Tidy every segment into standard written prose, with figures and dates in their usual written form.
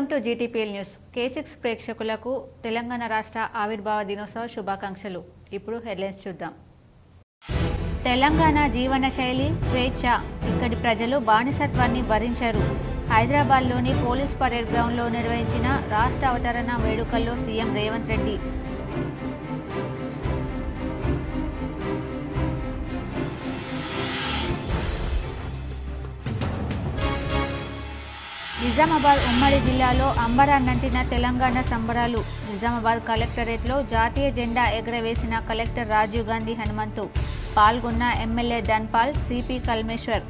Welcome to GTPL news. K6 ప్రేక్షకులకు తెలంగాణ రాష్ట్ర ఆవిర్భావ దినోత్సవ శుభాకాంక్షలు. ఇప్పుడు హెడ్లైన్స్ చూద్దాం. తెలంగాణ జీవన శైలి స్వేచ్ఛ, ఇక్కడి ప్రజలు బానిసత్వాన్ని భరించారు. హైదరాబాద్లోని పోలీస్ పరేడ్ గ్రౌండ్లో నిర్వహించిన రాష్ట్ర అవతరణ వేడుకల్లో సీఎం రేవంత్ రెడ్డి. నిజామాబాద్ ఉమ్మడి జిల్లాలో అంబరాన్నంటిన తెలంగాణ సంబరాలు. నిజామాబాద్ కలెక్టరేట్లో జాతీయ జెండా ఎగురవేసిన కలెక్టర్ రాజీవ్ గాంధీ హనుమంతు. పాల్గొన్న ఎమ్మెల్యే ధన్పాల్, సిపి కల్మేశ్వర్.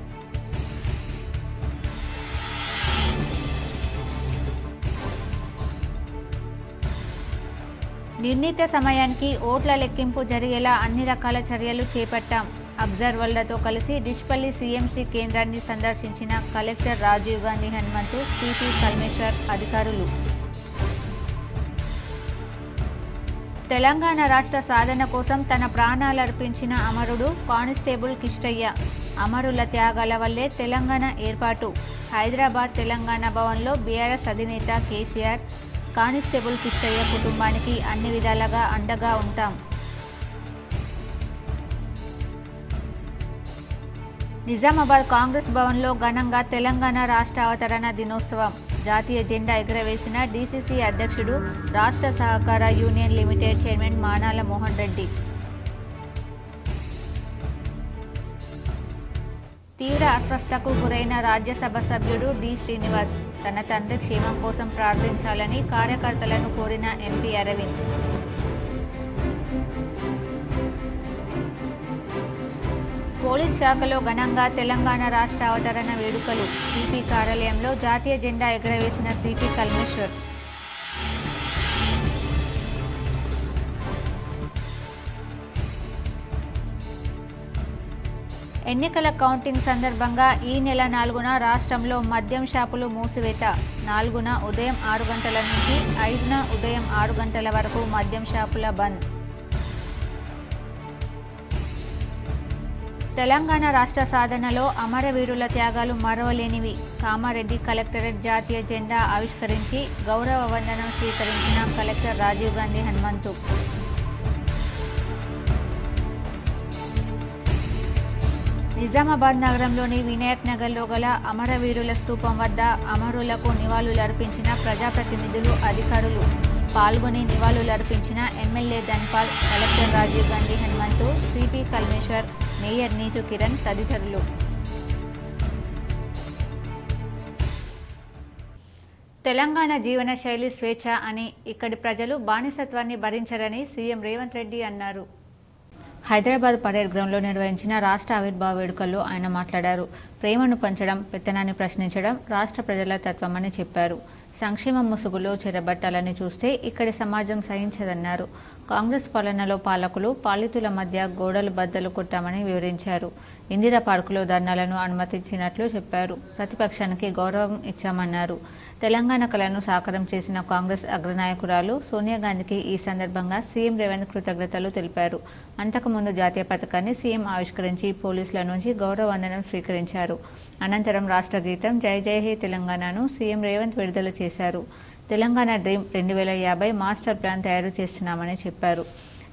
నిర్ణీత సమయానికి ఓట్ల లెక్కింపు జరిగేలా అన్ని రకాల చర్యలు చేపట్టాం. అబ్జర్వర్లతో కలిసి డిష్పల్లి CMC కేంద్రాన్ని సందర్శించిన కలెక్టర్ రాజీవ్ గాంధీ హనుమంతు, సిపి కల్మేశ్వర్ అధికారులు. తెలంగాణ రాష్ట్ర సాధన కోసం తన ప్రాణాలర్పించిన అమరుడు కానిస్టేబుల్ కిష్టయ్య. అమరుల త్యాగాల వల్లే తెలంగాణ ఏర్పాటు. హైదరాబాద్ తెలంగాణ భవన్లో BRS అధినేత కేసీఆర్ కానిస్టేబుల్ కిష్టయ్య కుటుంబానికి అన్ని విధాలుగా అండగా ఉంటాం. నిజామాబాద్ కాంగ్రెస్ భవన్లో ఘనంగా తెలంగాణ రాష్ట్ర అవతరణ దినోత్సవం. జాతీయ జెండా ఎగురవేసిన DCC అధ్యక్షుడు, రాష్ట్ర సహకార union limited chairman Manala Mohan Reddy. తీవ్ర అస్వస్థతకు గురైన రాజ్యసభ సభ్యుడు D. శ్రీనివాస్ తన తండ్రి క్షేమం కోసం ప్రార్థించాలని కార్యకర్తలను కోరిన MP అరవింద్. పోలీస్ శాఖలో ఘనంగా తెలంగాణ రాష్ట్ర అవతరణ వేడుకలు. CP కార్యాలయంలో జాతీయ జెండా ఎగురవేసిన సిపి కల్మేశ్వర్. ఎన్నికల కౌంటింగ్ సందర్భంగా ఈ నెల 4న రాష్ట్రంలో మద్యం షాపులు మూసివేత. 4న ఉదయం 6 గంటల నుంచి 5న ఉదయం 6 గంటల వరకు మద్యం షాపుల బంద్. తెలంగాణ రాష్ట్ర సాధనలో అమరవీరుల త్యాగాలు మరవలేనివి. కామారెడ్డి కలెక్టరేట్ జాతీయ జెండా ఆవిష్కరించి గౌరవ వందనం స్వీకరించిన కలెక్టర్ రాజీవ్ గాంధీ హనుమంతు. నిజామాబాద్ నగరంలోని వినాయక్ నగర్లో గల అమరవీరుల స్తూపం వద్ద అమరులకు నివాళులర్పించిన ప్రజాప్రతినిధులు, అధికారులు. పాల్గొని నివాళులర్పించిన MLA Dhanpal, collector Rajiv Gandhi Hanumanthu, CP Kalmeshwar, mayor Neetu Kiran తదితరులు. తెలంగాణ జీవన శైలి స్వేచ్ఛ అని, ఇక్కడి ప్రజలు బానిసత్వాన్ని భరించరని సీఎం రేవంత్ రెడ్డి అన్నారు. హైదరాబాద్ పరేడ్ గ్రౌండ్లో నిర్వహించిన రాష్ట్ర ఆవిర్భావ వేడుకల్లో ఆయన మాట్లాడారు. ప్రేమను పంచడం, పెత్తనాన్ని ప్రశ్నించడం రాష్ట్ర ప్రజల తత్వమని చెప్పారు. సంక్షేమం ముసుగులో చెరబట్టాలని చూస్తే ఇక్కడి సమాజం సహించదన్నారు. కాంగ్రెస్ పాలనలో పాలకులు, పాలితుల మధ్య గోడలు బద్దలు కొట్టామని వివరించారు. ఇందిరా పార్కులో ధర్నాలను అనుమతించినట్లు చెప్పారు. ప్రతిపక్షానికి గౌరవం ఇచ్చామన్నారు. తెలంగాణ కళను సాకారం చేసిన కాంగ్రెస్ అగ్రనాయకురాలు సోనియా గాంధీకి ఈ సందర్భంగా సీఎం రేవంత్ కృతజ్ఞతలు తెలిపారు. అంతకుముందు జాతీయ పతాకాన్ని సీఎం ఆవిష్కరించి పోలీసుల నుంచి గౌరవ వందనం స్వీకరించారు. అనంతరం రాష్ట్ర గీతం జై జై హే తెలంగాణను సీఎం రేవంత్ విడుదల చేశారు. తెలంగాణ డ్రీమ్ 2050 మాస్టర్ ప్లాన్ తయారు చేస్తున్నామని చెప్పారు.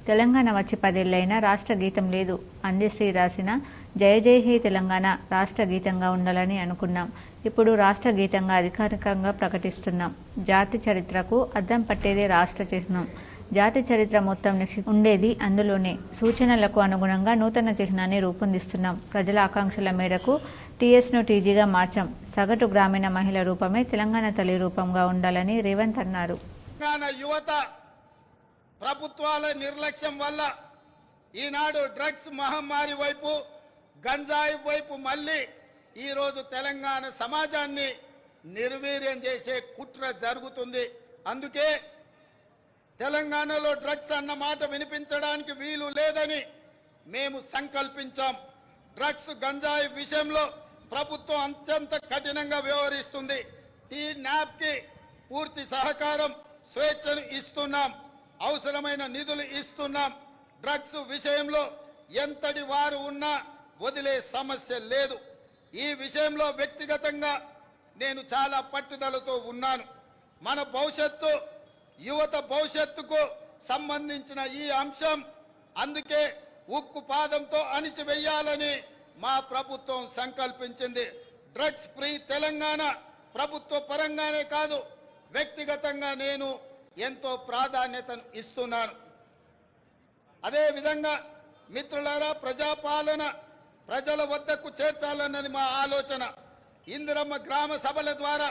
తెలంగాణ వచ్చి 10 ఏళ్లైనా రాష్ట్ర గీతం లేదు. అందశ్రీ రాసిన జయ జయ హే తెలంగాణ రాష్ట్ర గీతంగా ఉండాలని అనుకున్నాం. ఇప్పుడు రాష్ట్ర గీతంగా అధికారికంగా ప్రకటిస్తున్నాం. జాతి చరిత్రకు అద్దం పట్టేదే రాష్ట్ర చిహ్నం. జాతి చరిత్ర మొత్తం ఉండేది అందులోనే. సూచనలకు అనుగుణంగా నూతన చిహ్నాన్ని రూపొందిస్తున్నాం. ప్రజల ఆకాంక్షల మేరకు TSను TGగా మార్చాం. సగటు గ్రామీణ మహిళ రూపమే తెలంగాణ తల్లి రూపంగా ఉండాలని రేవంత్ అన్నారు. యువత ప్రభుత్వాల నిర్లక్ష్యం వల్ల ఈనాడు డ్రగ్స్ మహమ్మారి వైపు, గంజాయి వైపు మళ్ళీ ఈరోజు తెలంగాణ సమాజాన్ని నిర్వీర్యం చేసే కుట్ర జరుగుతుంది. అందుకే తెలంగాణలో డ్రగ్స్ అన్న మాట వినిపించడానికి వీలు లేదని మేము సంకల్పించాం. డ్రగ్స్, గంజాయి విషయంలో ప్రభుత్వం అత్యంత కఠినంగా వ్యవహరిస్తుంది. TNAPకి పూర్తి సహకారం, స్వేచ్ఛను ఇస్తున్నాం. అవసరమైన నిధులు ఇస్తున్నాం. డ్రగ్స్ విషయంలో ఎంతటి వారు ఉన్నా వదిలే సమస్య లేదు. ఈ విషయంలో వ్యక్తిగతంగా నేను చాలా పట్టుదలతో ఉన్నాను. మన భవిష్యత్తు యువత భవిష్యత్తుకు సంబంధించిన ఈ అంశం. అందుకే ఉక్కు పాదంతో అణిచివేయాలని మా ప్రభుత్వం సంకల్పించింది. డ్రగ్స్ ఫ్రీ తెలంగాణ ప్రభుత్వ పరంగానే కాదు, వ్యక్తిగతంగా నేను ఎంతో ప్రాధాన్యతను ఇస్తున్నాను. అదేవిధంగా మిత్రులారా, ప్రజాపాలన ప్రజల వద్దకు చేర్చాలన్నది మా ఆలోచన. ఇందిరమ్మ గ్రామ సభల ద్వారా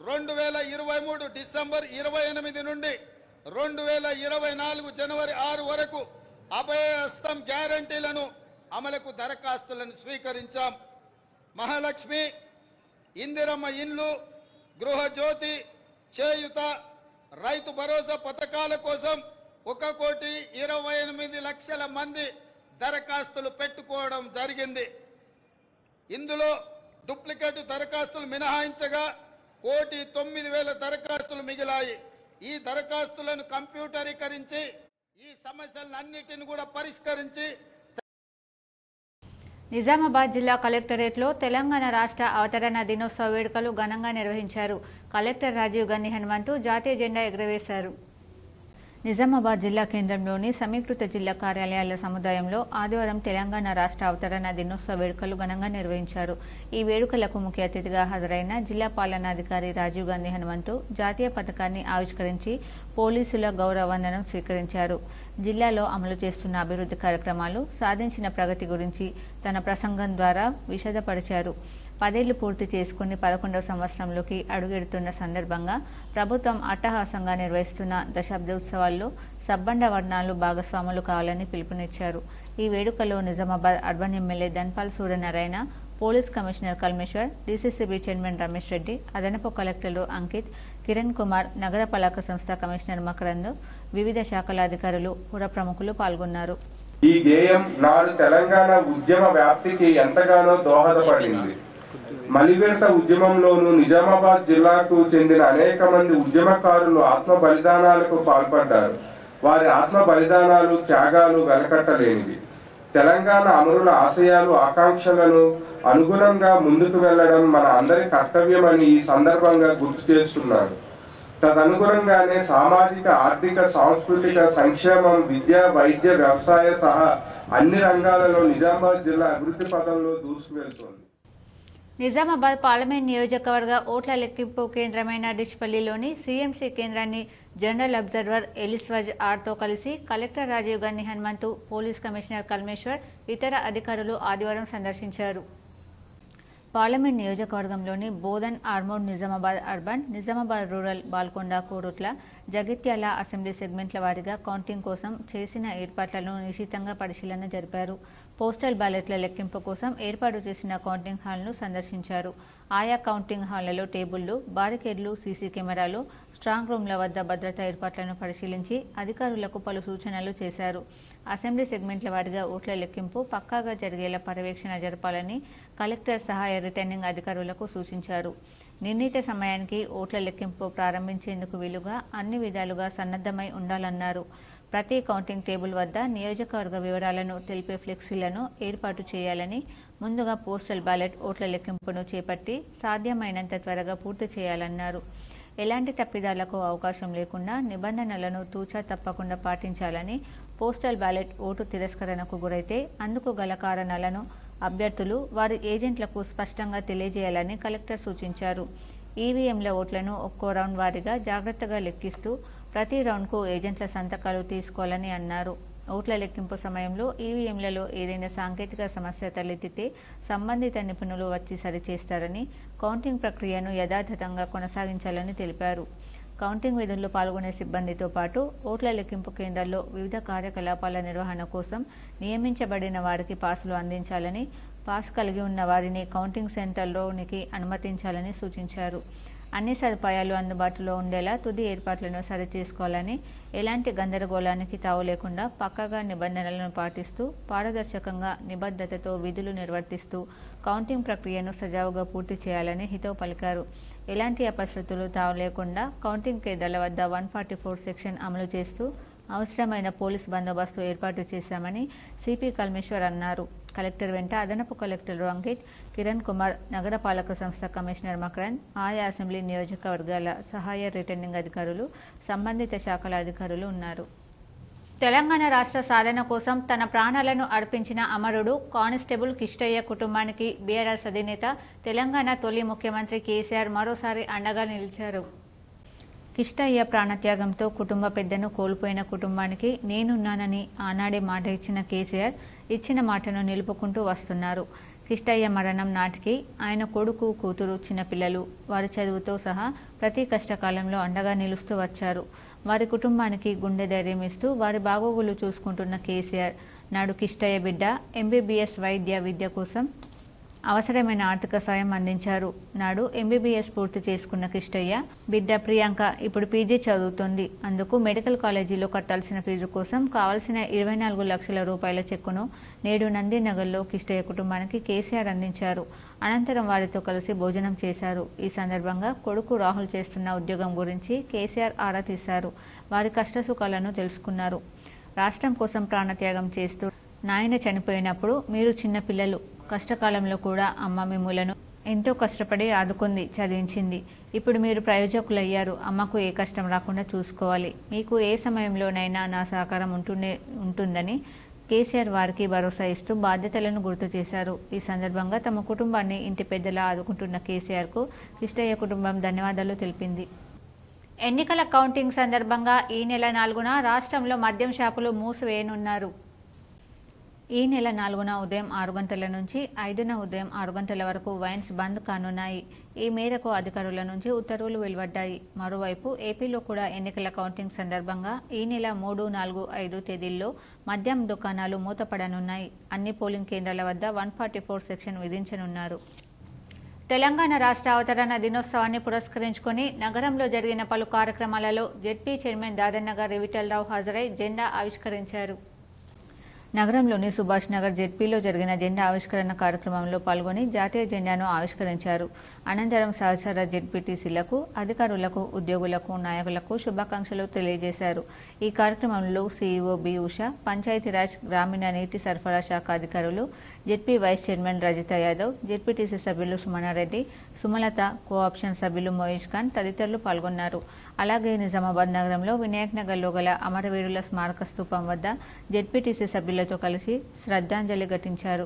2023 డిసెంబర్ 28 నుండి 2024 జనవరి 6 వరకు అభయహస్తం గ్యారంటీలను అమలుకు దరఖాస్తులను స్వీకరించాం. మహాలక్ష్మి, ఇందిరమ్మ ఇండ్లు, గృహజ్యోతి, చేయుత, రైతు భరోసా పథకాల కోసం 1,28,00,000 మంది దరఖాస్తులు పెట్టుకోవడం జరిగింది. ఇందులో డూప్లికేట్ దరఖాస్తులు మినహాయించగా 1,09,000 దరఖాస్తులు మిగిలాయి. ఈ దరఖాస్తులను కంప్యూటరీకరించి ఈ సమస్యలన్నిటిని కూడా పరిష్కరించి నిజామాబాద్ జిల్లా కలెక్టరేట్లో తెలంగాణ రాష్ట్ర అవతరణ దినోత్సవ వేడుకలు ఘనంగా నిర్వహించారు. కలెక్టర్ రాజీవ్ గాంధీ హనుమంతు జాతీయ జెండా ఎగురవేశారు. నిజామాబాద్ జిల్లా కేంద్రంలోని సమీకృత జిల్లా కార్యాలయాల సముదాయంలో ఆదివారం తెలంగాణ రాష్ట్ర అవతరణ దినోత్సవ వేడుకలు ఘనంగా నిర్వహించారు. ఈ వేడుకలకు ముఖ్య అతిథిగా హాజరైన జిల్లా పాలనాధికారి రాజీవ్ గాంధీ హనుమంతు జాతీయ పతాకాన్ని ఆవిష్కరించి పోలీసుల గౌరవ వందనం స్వీకరించారు. జిల్లాలో అమలు చేస్తున్న అభివృద్ధి కార్యక్రమాలు, సాధించిన ప్రగతి గురించి తన ప్రసంగం ద్వారా విశదపరిచారు. 10 ఏళ్లు పూర్తి చేసుకుని 11వ సంవత్సరంలోకి అడుగెడుతున్న సందర్భంగా ప్రభుత్వం అట్టహాసంగా నిర్వహిస్తున్న దశాబ్దోత్సవాల్లో సబ్బండ వర్ణాలు భాగస్వాములు కావాలని పిలుపునిచ్చారు. ఈ వేడుకలో Nizamabad urban MLA Dhanpal Suryanarayana, police commissioner Kalmeshwar, DCCB chairman Ramesh Reddy, అదనపు కలెక్టర్లు అంకిత్, కిరణ్ కుమార్, నగర పాలక సంస్థ కమిషనర్ మకరంద్, వివిధ శాఖల అధికారులు, పుర ప్రముఖులు పాల్గొన్నారు. ఈ గేయం నాడు తెలంగాణ ఉద్యమ వ్యాప్తికి ఎంతగానో దోహదపడింది. మలివిడత ఉద్యమంలోనూ నిజామాబాద్ జిల్లాకు చెందిన అనేక మంది ఉద్యమకారులు ఆత్మ బలిదానాలకు పాల్పడ్డారు. వారి ఆత్మ బలిదానాలు, త్యాగాలు వెలకట్టలేనివి. తెలంగాణ అమరుల ఆశయాలు, ఆకాంక్షలను అనుగుణంగా ముందుకు వెళ్లడం మన అందరి కర్తవ్యమని ఈ సందర్భంగా గుర్తు చేస్తున్నారు. తదనుగుణంగానే సామాజిక, ఆర్థిక, సాంస్కృతిక సంక్షేమం, విద్య, వైద్య, వ్యవసాయ సహా అన్ని రంగాలలో నిజామాబాద్ జిల్లా అభివృద్ధి పథంలో దూసుకువెళ్తోంది. నిజామాబాద్ పార్లమెంట్ నియోజకవర్గ ఓట్ల లెక్కింపు కేంద్రమైన డిష్పల్లిలోని సీఎంసీ కేంద్రాన్ని జనరల్ అబ్జర్వర్ ఎలిస్వజ్ ఆర్తో కలిసి collector Rajiv Gandhi Hanumanthu, police commissioner Kalmeshwar, ఇతర అధికారులు ఆదివారం సందర్శించారు. పార్లమెంట్ నియోజకవర్గంలోని Bodhan, Armoor, Nizamabad urban, Nizamabad rural, Balkonda, Korutla, Jagtial assembly సెగ్మెంట్ల వారీగా కౌంటింగ్ కోసం చేసిన ఏర్పాట్లను నిశితంగా పరిశీలన జరిపారు. పోస్టల్ బ్యాలెట్ల లెక్కింపు కోసం ఏర్పాటు చేసిన కౌంటింగ్ హాల్ను సందర్శించారు. ఆయా కౌంటింగ్ హాళ్లలో టేబుళ్లు, బారికేడ్లు, సీసీ కెమెరాలు, స్ట్రాంగ్ రూమ్ల వద్ద భద్రతా ఏర్పాట్లను పరిశీలించి అధికారులకు పలు సూచనలు చేశారు. అసెంబ్లీ సెగ్మెంట్ల వారీగా ఓట్ల లెక్కింపు పక్కాగా జరిగేలా పర్యవేక్షణ జరపాలని కలెక్టర్ సహాయ రిటర్నింగ్ అధికారులకు సూచించారు. నిర్ణీత సమయానికి ఓట్ల లెక్కింపు ప్రారంభించేందుకు వీలుగా అన్ని విధాలుగా సన్నద్ధమై ఉండాలన్నారు. ప్రతి కౌంటింగ్ టేబుల్ వద్ద నియోజకవర్గ వివరాలను తెలిపే ఫ్లెక్సీలను ఏర్పాటు చేయాలని, ముందుగా పోస్టల్ బ్యాలెట్ ఓట్ల లెక్కింపును చేపట్టి సాధ్యమైనంత త్వరగా పూర్తి చేయాలన్నారు. ఎలాంటి తప్పిదాలకు అవకాశం లేకుండా నిబంధనలను తూచా తప్పకుండా పాటించాలని, పోస్టల్ బ్యాలెట్ ఓటు తిరస్కరణకు గురైతే అందుకు గల కారణాలను అభ్యర్థులు వారి ఏజెంట్లకు స్పష్టంగా తెలియజేయాలని కలెక్టర్ సూచించారు. ఈవీఎంల ఓట్లను ఒక్కో రౌండ్ వారీగా జాగ్రత్తగా లెక్కిస్తూ ప్రతి రౌండ్కు ఏజెంట్ల సంతకాలు తీసుకోవాలని అన్నారు. ఓట్ల లెక్కింపు సమయంలో ఈవీఎంలలో ఏదైనా సాంకేతిక సమస్య తలెత్తితే సంబంధిత నిపుణులు వచ్చి సరిచేస్తారని, కౌంటింగ్ ప్రక్రియను యథాతథంగా కొనసాగించాలని తెలిపారు. కౌంటింగ్ విధుల్లో పాల్గొనే సిబ్బందితో పాటు ఓట్ల లెక్కింపు కేంద్రాల్లో వివిధ కార్యకలాపాల నిర్వహణ కోసం నియమించబడిన వారికి పాసులు అందించాలని, పాస్ కలిగి ఉన్న వారిని కౌంటింగ్ సెంటర్లోనికి అనుమతించాలని సూచించారు. అన్ని సదుపాయాలు అందుబాటులో ఉండేలా తుది ఏర్పాట్లను సరిచేసుకోవాలని, ఎలాంటి గందరగోళానికి తావు లేకుండా పక్కాగా నిబంధనలను పాటిస్తూ పారదర్శకంగా నిబద్ధతతో విధులు నిర్వర్తిస్తూ కౌంటింగ్ ప్రక్రియను సజావుగా పూర్తి చేయాలని హితవు పలికారు. ఎలాంటి అపశృతులు తావు లేకుండా కౌంటింగ్ కేంద్రాల వద్ద 144 సెక్షన్ అమలు చేస్తూ అవసరమైన పోలీస్ బందోబస్తు ఏర్పాటు చేశామని సిపి కల్మేశ్వర్ అన్నారు. కలెక్టర్ వెంట అదనపు కలెక్టర్లు అంకిత్, కిరణ్ కుమార్, నగరపాలక సంస్థ కమిషనర్ మకరంద్, ఆయా అసెంబ్లీ నియోజకవర్గాల సహాయ రిటర్నింగ్ అధికారులు, సంబంధిత శాఖల అధికారులు ఉన్నారు. తెలంగాణ రాష్ట్ర సాధన కోసం తన ప్రాణాలను అర్పించిన అమరుడు కానిస్టేబుల్ కిష్టయ్య కుటుంబానికి బీఆర్ఎస్ అధినేత, తెలంగాణ తొలి ముఖ్యమంత్రి కేసీఆర్ మరోసారి అండగా నిలిచారు. కిష్టయ్య ప్రాణత్యాగంతో కుటుంబ పెద్దను కోల్పోయిన కుటుంబానికి నేనున్నానని ఆనాడే మాట ఇచ్చిన కేసీఆర్ ఇచ్చిన మాటను నిలుపుకుంటూ వస్తున్నారు. కిష్టయ్య మరణం నాటికి ఆయన కొడుకు, కూతురు, చిన్నపిల్లలు వారి చదువుతో సహా ప్రతి కష్టకాలంలో అండగా నిలుస్తూ వచ్చారు. వారి కుటుంబానికి గుండె ధైర్యం ఇస్తూ వారి బాగోగులు చూసుకుంటున్న కేసీఆర్ నాడు కిష్టయ్య బిడ్డ ఎంబీబీఎస్ వైద్య విద్య కోసం అవసరమైన ఆర్థిక సాయం అందించారు. నాడు ఎంబీబీఎస్ పూర్తి చేసుకున్న కిష్టయ్య బిడ్డ ప్రియాంక ఇప్పుడు పీజీ చదువుతోంది. అందుకు మెడికల్ కాలేజీలో కట్టాల్సిన ఫీజు కోసం కావాల్సిన 24 లక్షల రూపాయల చెక్కును నేడు నందినగర్లో కిష్టయ్య కుటుంబానికి కేసీఆర్ అందించారు. అనంతరం వారితో కలిసి భోజనం చేశారు. ఈ సందర్భంగా కొడుకు రాహుల్ చేస్తున్న ఉద్యోగం గురించి కేసీఆర్ ఆరా తీశారు. వారి కష్టసుఖాలను తెలుసుకున్నారు. రాష్ట్రం కోసం ప్రాణత్యాగం చేస్తూ నాయన చనిపోయినప్పుడు మీరు చిన్నపిల్లలు, కష్టకాలంలో కూడా అమ్మ మిమ్ములను ఎంతో కష్టపడి ఆదుకుంది, చదివించింది. ఇప్పుడు మీరు ప్రయోజకులయ్యారు. అమ్మకు ఏ కష్టం రాకుండా చూసుకోవాలి. మీకు ఏ సమయంలోనైనా నా సహకారం ఉంటుందని కేసీఆర్ వారికి భరోసా ఇస్తూ బాధ్యతలను గుర్తు చేశారు. ఈ సందర్భంగా తమ కుటుంబాన్ని ఇంటి పెద్దలా ఆదుకుంటున్న కేసీఆర్కు కిష్టయ్య కుటుంబం ధన్యవాదాలు తెలిపింది. ఎన్నికల కౌంటింగ్ సందర్భంగా ఈ నెల 4న రాష్ట్రంలో మద్యం షాపులు మూసివేయనున్నారు. ఈ నెల 4న ఉదయం 6 గంటల నుంచి 5న ఉదయం 6 గంటల వరకు వైన్స్ బంద్ కానున్నాయి. ఈ మేరకు అధికారుల నుంచి ఉత్తర్వులు వెలువడ్డాయి. మరోవైపు ఏపీలో కూడా ఎన్నికల కౌంటింగ్ సందర్భంగా ఈ నెల 3, 4, 5 తేదీల్లో మద్యం దుకాణాలు మూతపడనున్నాయి. అన్ని పోలింగ్ కేంద్రాల వద్ద 144 సెక్షన్ విధించనున్నారు. తెలంగాణ రాష్ట్ర అవతరణ దినోత్సవాన్ని పురస్కరించుకొని నగరంలో జరిగిన పలు కార్యక్రమాలలో జెడ్పీ చైర్మన్ దాదన్నగర్ రివిఠలరావు హాజరై జెండా ఆవిష్కరించారు. నగరంలోని సుభాష్ నగర్ జెడ్పీలో జరిగిన జెండా ఆవిష్కరణ కార్యక్రమంలో పాల్గొని జాతీయ జెండాను ఆవిష్కరించారు. అనంతరం సహచర జెడ్పీటీసీలకు, అధికారులకు, ఉద్యోగులకు, నాయకులకు శుభాకాంక్షలు తెలియజేశారు. ఈ కార్యక్రమంలో సీఈఓ బి ఉష, పంచాయతీరాజ్, గ్రామీణ నీటి సరఫరా శాఖ అధికారులు, ZP vice chairman Rajitha Yadav, ZPTC సభ్యులు సుమనారెడ్డి, సుమలత, కోఆప్షన్ సభ్యులు మోయిష్ ఖాన్ తదితరులు పాల్గొన్నారు. అలాగే నిజామాబాద్ నగరంలో వినాయక్ నగర్లో గల అమరవీరుల స్మారక స్తూపం వద్ద జెడ్పీటీసీ సభ్యులతో కలిసి శ్రద్ధాంజలి ఘటించారు.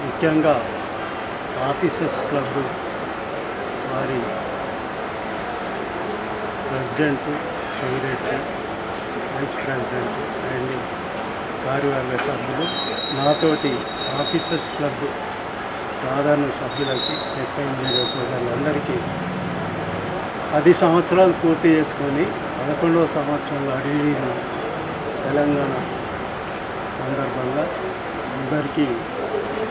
ముఖ్యంగా ఆఫీసర్స్ క్లబ్ వారి president, secretary, vice president and కార్యవర్గ సభ్యులు, నాతోటి ఆఫీసర్స్ క్లబ్ సాధారణ సభ్యులకి, ఎస్ఐ సోదరులందరికీ 10 సంవత్సరాలు పూర్తి చేసుకొని 11వ సంవత్సరంలో అడిగిన తెలంగాణ సందర్భంగా అందరికీ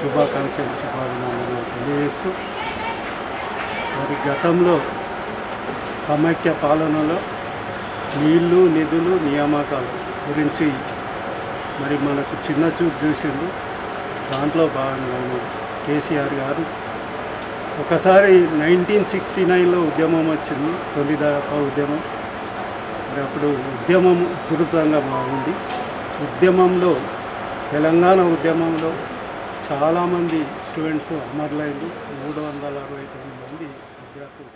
శుభాకాంక్షలు, శుభాభినందనలు తెలియజేస్తూ, మరి గతంలో సమైక్య పాలనలో నీళ్లు, నిధులు, నియామకాలు గురించి మరి మనకు చిన్న చూపు చూసిండు. దాంట్లో భాగంగానే కేసీఆర్ గారు ఒకసారి 1969లో ఉద్యమం వచ్చింది, తొలి దఫా ఉద్యమం. మరి అప్పుడు ఉద్యమం ఉధృతంగా బాగుంది. ఉద్యమంలో, తెలంగాణ ఉద్యమంలో చాలామంది స్టూడెంట్స్ అమరులైంది. 369 మంది విద్యార్థులు.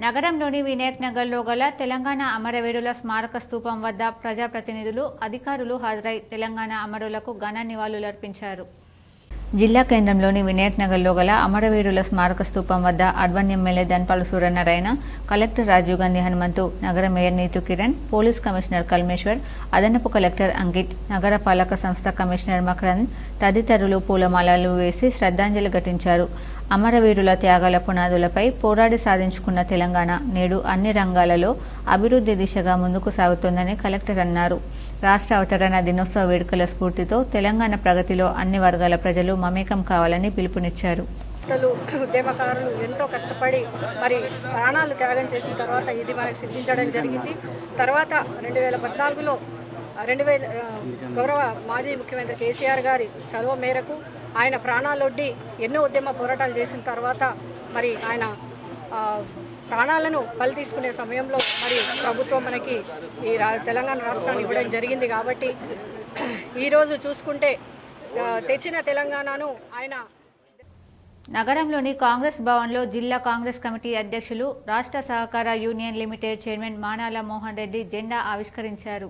నగరంలోని వినాయక్ నగర్లో గల తెలంగాణ అమరవీరుల స్మారక స్తూపం వద్ద ప్రజాప్రతినిధులు, అధికారులు హాజరై తెలంగాణ అమరులకు ఘన నివాళులర్పించారు. జిల్లా కేంద్రంలోని వినాయక్ నగర్లో గల అమరవీరుల స్మారక స్తూపం వద్ద urban MLA Dhanpal Suryanarayana, collector Rajiv Gandhi Hanumanthu, నగర mayor Neetu Kiran, police commissioner Kalmeshwar, అదనపు కలెక్టర్ అంకిత్, నగర పాలక సంస్థ కమిషనర్ మకరంద్ తదితరులు పూలమాలలు వేసి శ్రద్ధాంజలి ఘటించారు. అమరవీరుల త్యాగాల పునాదులపై పోరాడి సాధించుకున్న తెలంగాణ నేడు అన్ని రంగాలలో అభివృద్ధి దిశగా ముందుకు సాగుతోందని కలెక్టర్ అన్నారు. రాష్ట్ర అవతరణ దినోత్సవ వేడుకల స్ఫూర్తితో తెలంగాణ ప్రగతిలో అన్ని వర్గాల ప్రజలు మమేకం కావాలని పిలుపునిచ్చారు. ఉద్యమకారులు ఎంతో కష్టపడి మరి ప్రాణాలు త్యాగం చేసిన తర్వాత ఇది మనకు సిద్ధించడం జరిగింది. తర్వాత 2014లో గౌరవ మాజీ ముఖ్యమంత్రి కేసీఆర్ గారి చొరవ మేరకు ఆయన ప్రాణాలొడ్డి ఎన్నో ఉద్యమ పోరాటాలు చేసిన తర్వాత మరి ఆయన ప్రాణాలను బలి తీసుకునే సమయంలో మరి ప్రభుత్వం మనకి ఈ తెలంగాణ రాష్ట్రాన్ని ఇవ్వడం జరిగింది. కాబట్టి ఈరోజు చూసుకుంటే తెచ్చిన తెలంగాణను ఆయన నగరంలోని కాంగ్రెస్ భవన్లో జిల్లా కాంగ్రెస్ కమిటీ అధ్యక్షులు రాష్ట్ర సహకార union limited chairman Manala Mohan Reddy జెండా ఆవిష్కరించారు.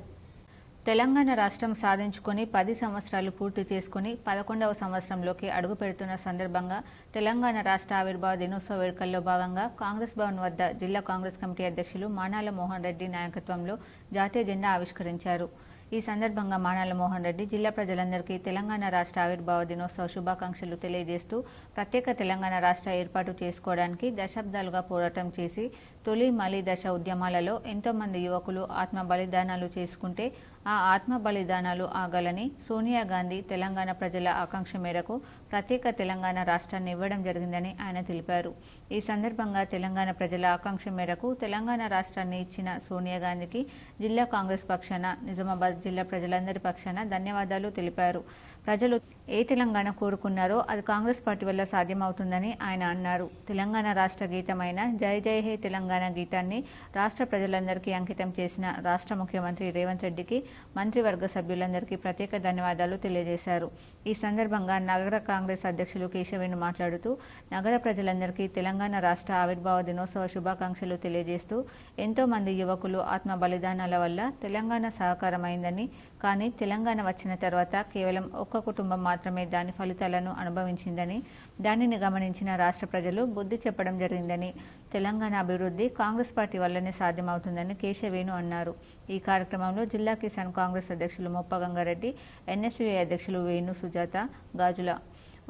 తెలంగాణ రాష్ట్రం సాధించుకొని 10 సంవత్సరాలు పూర్తి చేసుకుని 11వ సంవత్సరంలోకి అడుగు పెడుతున్న సందర్భంగా తెలంగాణ రాష్ట్ర ఆవిర్భావ దినోత్సవ వేడుకల్లో భాగంగా కాంగ్రెస్ భవన్ వద్ద జిల్లా కాంగ్రెస్ కమిటీ అధ్యక్షులు మానాల మోహన్ రెడ్డి నాయకత్వంలో జాతీయ జెండా ఆవిష్కరించారు. ఈ సందర్భంగా మానాల మోహన్ రెడ్డి జిల్లా ప్రజలందరికీ తెలంగాణ రాష్ట్ర ఆవిర్భావ దినోత్సవ శుభాకాంక్షలు తెలియజేస్తూ ప్రత్యేక తెలంగాణ రాష్ట్ర ఏర్పాటు చేసుకోవడానికి దశాబ్దాలుగా పోరాటం చేసి తొలి మలి దశ ఉద్యమాలలో ఎంతో మంది యువకులు ఆత్మ బలిదానాలు చేసుకుంటే ఆ ఆత్మ బలిదానాలు ఆగాలని సోనియా గాంధీ తెలంగాణ ప్రజల ఆకాంక్ష మేరకు ప్రత్యేక తెలంగాణ రాష్ట్రాన్ని ఇవ్వడం జరిగిందని ఆయన తెలిపారు. ఈ సందర్భంగా తెలంగాణ ప్రజల ఆకాంక్ష మేరకు తెలంగాణ రాష్ట్రాన్ని ఇచ్చిన సోనియా గాంధీకి జిల్లా కాంగ్రెస్ పక్షాన నిజామాబాద్ జిల్లా ప్రజలందరి పక్షాన ధన్యవాదాలు తెలిపారు. ప్రజలు ఏ తెలంగాణ కోరుకున్నారో అది కాంగ్రెస్ పార్టీ వల్ల సాధ్యమవుతుందని ఆయన అన్నారు. తెలంగాణ రాష్ట్ర గీతమైన జై జై హే తెలంగాణ గీతాన్ని రాష్ట్ర ప్రజలందరికీ అంకితం చేసిన రాష్ట్ర ముఖ్యమంత్రి రేవంత్ రెడ్డికి మంత్రివర్గ సభ్యులందరికీ ప్రత్యేక ధన్యవాదాలు తెలియజేశారు. ఈ సందర్భంగా నగర కాంగ్రెస్ అధ్యక్షులు కేశవేణు మాట్లాడుతూ నగర ప్రజలందరికీ తెలంగాణ రాష్ట్ర ఆవిర్భావ దినోత్సవ శుభాకాంక్షలు తెలియజేస్తూ ఎంతో మంది యువకులు ఆత్మ బలిదానాల వల్ల తెలంగాణ సహకారమైందని, కానీ తెలంగాణ వచ్చిన తర్వాత కేవలం ఒక్క కుటుంబం మాత్రమే దాని ఫలితాలను అనుభవించిందని, దానిని గమనించిన రాష్ట్ర ప్రజలు బుద్ధి చెప్పడం జరిగిందని, తెలంగాణ అభివృద్ధి కాంగ్రెస్ పార్టీ వల్లనే సాధ్యమవుతుందని కేశవేణు అన్నారు. ఈ కార్యక్రమంలో జిల్లా కిసాన్ కాంగ్రెస్ అధ్యక్షులు మొప్ప గంగారెడ్డి, ఎన్ఎస్యుఐ అధ్యక్షులు వేణు సుజాత, గాజుల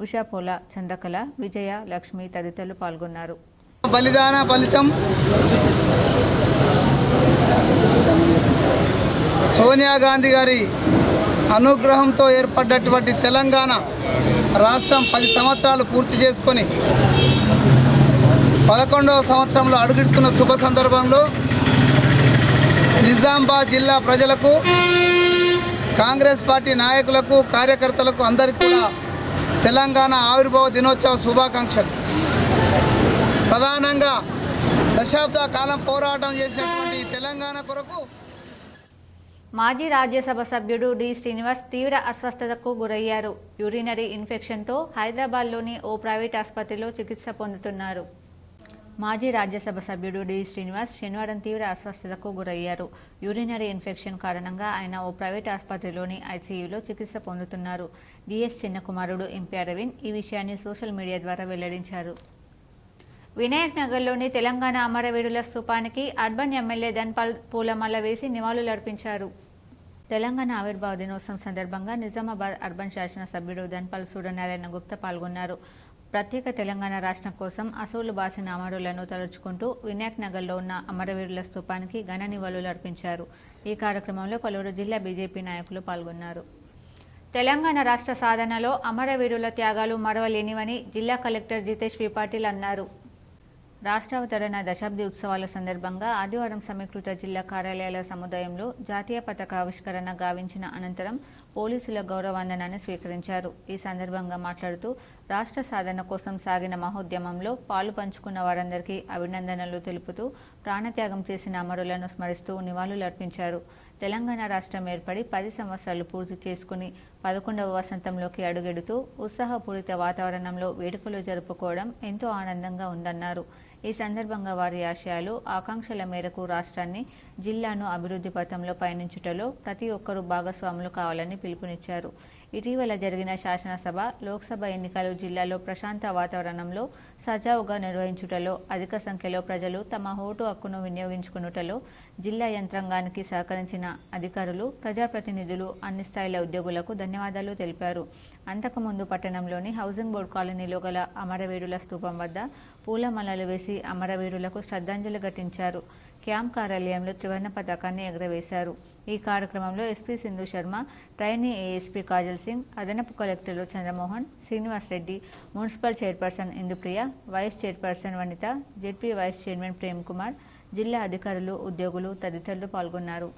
ఉషాపోల, చంద్రకళ, విజయ, లక్ష్మి తదితరులు పాల్గొన్నారు. బలిదాన ఫలితం సోనియా గాంధీ గారి అనుగ్రహంతో ఏర్పడ్డటువంటి తెలంగాణ రాష్ట్రం 10 సంవత్సరాలు పూర్తి చేసుకొని 11వ సంవత్సరంలో అడుగుతున్న శుభ సందర్భంలో నిజామాబాద్ జిల్లా ప్రజలకు, కాంగ్రెస్ పార్టీ నాయకులకు, కార్యకర్తలకు అందరికీ కూడా తెలంగాణ ఆవిర్భావ దినోత్సవ శుభాకాంక్షలు. ప్రధానంగా దశాబ్ద కాలం పోరాటం చేసినటువంటి తెలంగాణ కొరకు మాజీ రాజ్యసభ సభ్యుడు డి శ్రీనివాస్ తీవ్ర అస్వస్థతకు గురయ్యారు. యూరినరీ ఇన్ఫెక్షన్తో హైదరాబాద్లోని ఓ ప్రైవేట్ ఆసుపత్రిలో చికిత్స పొందుతున్నారు. మాజీ రాజ్యసభ సభ్యుడు డి శ్రీనివాస్ శనివారం తీవ్ర అస్వస్థతకు గురయ్యారు. యూరినరీ ఇన్ఫెక్షన్ కారణంగా ఆయన ఓ ప్రైవేట్ ఆసుపత్రిలోని ఐసీయూలో చికిత్స పొందుతున్నారు. డిఎస్ చిన్న కుమారుడు ఎంపీ అరవింద్ ఈ విషయాన్ని సోషల్ మీడియా ద్వారా వెల్లడించారు. వినాయక్ నగర్లోని తెలంగాణ అమరవీరుల స్తూపానికి అర్బన్ ఎమ్మెల్యే ధన్పాల్ పూలమాల వేసి నివాళులర్పించారు. తెలంగాణ ఆవిర్భావ దినోత్సవం సందర్భంగా నిజామాబాద్ అర్బన్ శాసనసభ్యుడు ధన్పాల్ సూర్యనారాయణ గుప్తా పాల్గొన్నారు. ప్రత్యేక తెలంగాణ రాష్ట్రం కోసం అసూలు బాసిన అమరులను తలుచుకుంటూ వినాయక్ నగర్లో ఉన్న అమరవీరుల స్తూపానికి ఘన నివాళులు అర్పించారు. ఈ కార్యక్రమంలో పలువురు జిల్లా బీజేపీ నాయకులు పాల్గొన్నారు. తెలంగాణ రాష్ట్ర సాధనలో అమరవీరుల త్యాగాలు మరవలేనివని జిల్లా కలెక్టర్ జితేష్ వి పాటిల్ అన్నారు. రాష్ట్రావతరణ దశాబ్ది ఉత్సవాల సందర్భంగా ఆదివారం సమీకృత జిల్లా కార్యాలయాల సముదాయంలో జాతీయ పతాక ఆవిష్కరణ గావించిన అనంతరం పోలీసుల గౌరవవందనాన్ని స్వీకరించారు. ఈ సందర్భంగా మాట్లాడుతూ రాష్ట్ర సాధన కోసం సాగిన మహోద్యమంలో పాలు పంచుకున్న వారందరికీ అభినందనలు తెలుపుతూ ప్రాణత్యాగం చేసిన అమరులను స్మరిస్తూ నివాళులర్పించారు. తెలంగాణ రాష్ట్రం ఏర్పడి 10 సంవత్సరాలు పూర్తి చేసుకుని 11వ వసంతంలోకి అడుగెడుతూ ఉత్సాహపూరిత వాతావరణంలో వేడుకలు జరుపుకోవడం ఎంతో ఆనందంగా ఉందన్నారు. ఈ సందర్భంగా వారి ఆశయాలు, ఆకాంక్షల మేరకు రాష్ట్రాన్ని, జిల్లాను అభివృద్ధి పథంలో పయనించుటలో ప్రతి ఒక్కరూ భాగస్వాములు కావాలని పిలుపునిచ్చారు. ఇటీవల జరిగిన శాసనసభ, లోక్సభ ఎన్నికలు జిల్లాలో ప్రశాంత వాతావరణంలో సజావుగా నిర్వహించుటలో, అధిక సంఖ్యలో ప్రజలు తమ ఓటు హక్కును వినియోగించుకునుటలో జిల్లా యంత్రాంగానికి సహకరించిన అధికారులు, ప్రజాప్రతినిధులు, అన్ని స్థాయిల ఉద్యోగులకు ధన్యవాదాలు తెలిపారు. అంతకుముందు పట్టణంలోని హౌసింగ్ బోర్డు కాలనీలో గల అమరవీరుల స్తూపం వద్ద పూలమాలలు వేసి అమరవీరులకు శ్రద్ధాంజలి ఘటించారు. క్యాంప్ కార్యాలయంలో త్రివర్ణ పతాకాన్ని ఎగురవేశారు. ఈ కార్యక్రమంలో SP Sindhu Sharma, trainee ASP Kajal Singh, అదనపు కలెక్టర్లు Chandramohan, Srinivas Reddy, municipal chairperson Indupriya, vice chairperson Vanitha, ZP vice chairman Prem Kumar, జిల్లా అధికారులు, ఉద్యోగులు తదితరులు పాల్గొన్నారు.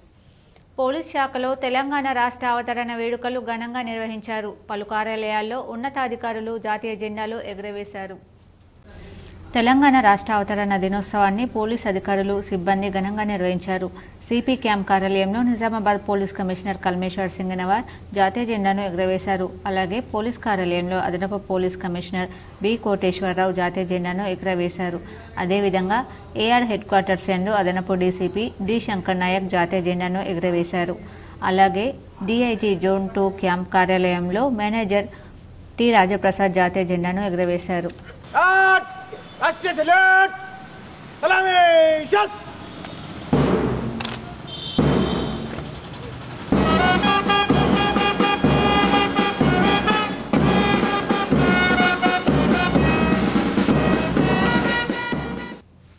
పోలీస్ శాఖలో తెలంగాణ రాష్ట్ర అవతరణ వేడుకలు ఘనంగా నిర్వహించారు. పలు కార్యాలయాల్లో ఉన్నతాధికారులు జాతీయ జెండాలు ఎగురవేశారు. తెలంగాణ రాష్ట్ర అవతరణ దినోత్సవాన్ని పోలీస్ అధికారులు, సిబ్బంది ఘనంగా నిర్వహించారు. సిపి క్యాంప్ కార్యాలయంలో నిజామాబాద్ పోలీస్ కమిషనర్ కల్మేశ్వర్ సింగనవార్ జాతీయ జెండాను ఎగురవేశారు. అలాగే పోలీస్ కార్యాలయంలో అదనపు పోలీస్ కమిషనర్ బి కోటేశ్వరరావు జాతీయ జెండాను ఎగురవేశారు. అదేవిధంగా ఏఆర్ హెడ్ క్వార్టర్స్ యందు అదనపు డీసీపీ డి శంకర్ నాయక్ జాతీయ జెండాను ఎగురవేశారు. అలాగే డిఐజీ జోన్ 2 క్యాంప్ కార్యాలయంలో మేనేజర్ టి రాజప్రసాద్ జాతీయ జెండాను ఎగురవేశారు.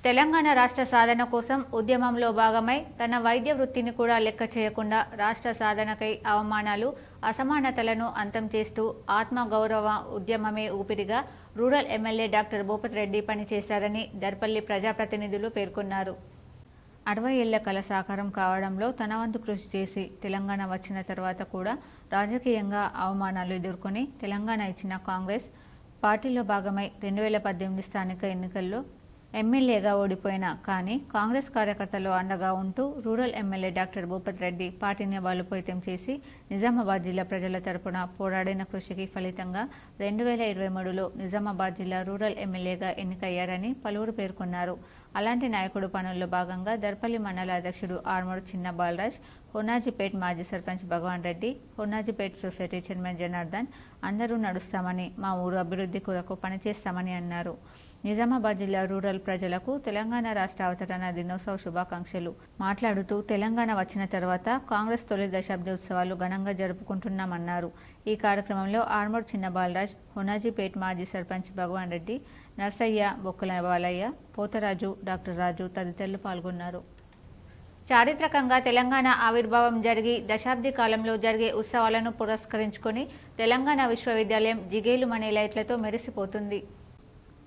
తెలంగాణ రాష్ట్ర సాధన కోసం ఉద్యమంలో భాగమై తన వైద్య వృత్తిని కూడా లెక్క చేయకుండా రాష్ట్ర సాధనకై అవమానాలు, అసమానతలను అంతం చేస్తూ ఆత్మగౌరవ ఉద్యమమే ఊపిరిగా rural MLA doctor Bhupathi Reddy పనిచేశారని దర్పల్లి ప్రజాప్రతినిధులు పేర్కొన్నారు. 60 ఏళ్ల కల సాకారం కావడంలో తన వంతు కృషి చేసి తెలంగాణ వచ్చిన తర్వాత కూడా రాజకీయంగా అవమానాలు ఎదుర్కొని తెలంగాణ ఇచ్చిన కాంగ్రెస్ పార్టీలో భాగమై 2018 స్థానిక ఎన్నికల్లో ఎమ్మెల్యేగా ఓడిపోయినా కానీ కాంగ్రెస్ కార్యకర్తలు అండగా ఉంటూ rural MLA doctor Bhupathi Reddy పార్టీని బలోపేతం చేసి నిజామాబాద్ జిల్లా ప్రజల తరపున పోరాడిన కృషికి ఫలితంగా 2023లో నిజామాబాద్ జిల్లా రూరల్ ఎమ్మెల్యేగా ఎన్నికయ్యారని పలువురు పేర్కొన్నారు. అలాంటి నాయకుడు పనుల్లో భాగంగా దర్పల్లి మండల అధ్యక్షుడు ఆర్మూర్ చిన్న బాలరాజ్, హోనాజిపేట్ మాజీ సర్పంచ్ భగవాన్ రెడ్డి, హోనాజిపేట్ సొసైటీ చైర్మన్ జనార్దన్ అందరూ నడుస్తామని, మా ఊరు అభివృద్ధి కొరకు పనిచేస్తామని అన్నారు. నిజామాబాద్ జిల్లా రూరల్ ప్రజలకు తెలంగాణ రాష్ట్ర అవతరణ దినోత్సవ శుభాకాంక్షలు. మాట్లాడుతూ తెలంగాణ వచ్చిన తర్వాత కాంగ్రెస్ తొలి దశాబ్ది ఉత్సవాలు ఘనంగా జరుపుకుంటున్నామన్నారు. ఈ కార్యక్రమంలో ఆర్మూర్ చిన్న బాలరాజ్, హోనాజిపేట్ మాజీ సర్పంచ్ భగవాన్ రెడ్డి, నర్సయ్య, బొక్కల బాలయ్య, పోతరాజు, డాక్టర్ రాజు తదితరులు పాల్గొన్నారు. చారిత్రకంగా తెలంగాణ ఆవిర్భావం జరిగి దశాబ్ది కాలంలో జరిగే ఉత్సవాలను పురస్కరించుకొని తెలంగాణ విశ్వవిద్యాలయం జిగేలుమనే లైట్లతో మెరిసిపోతుంది.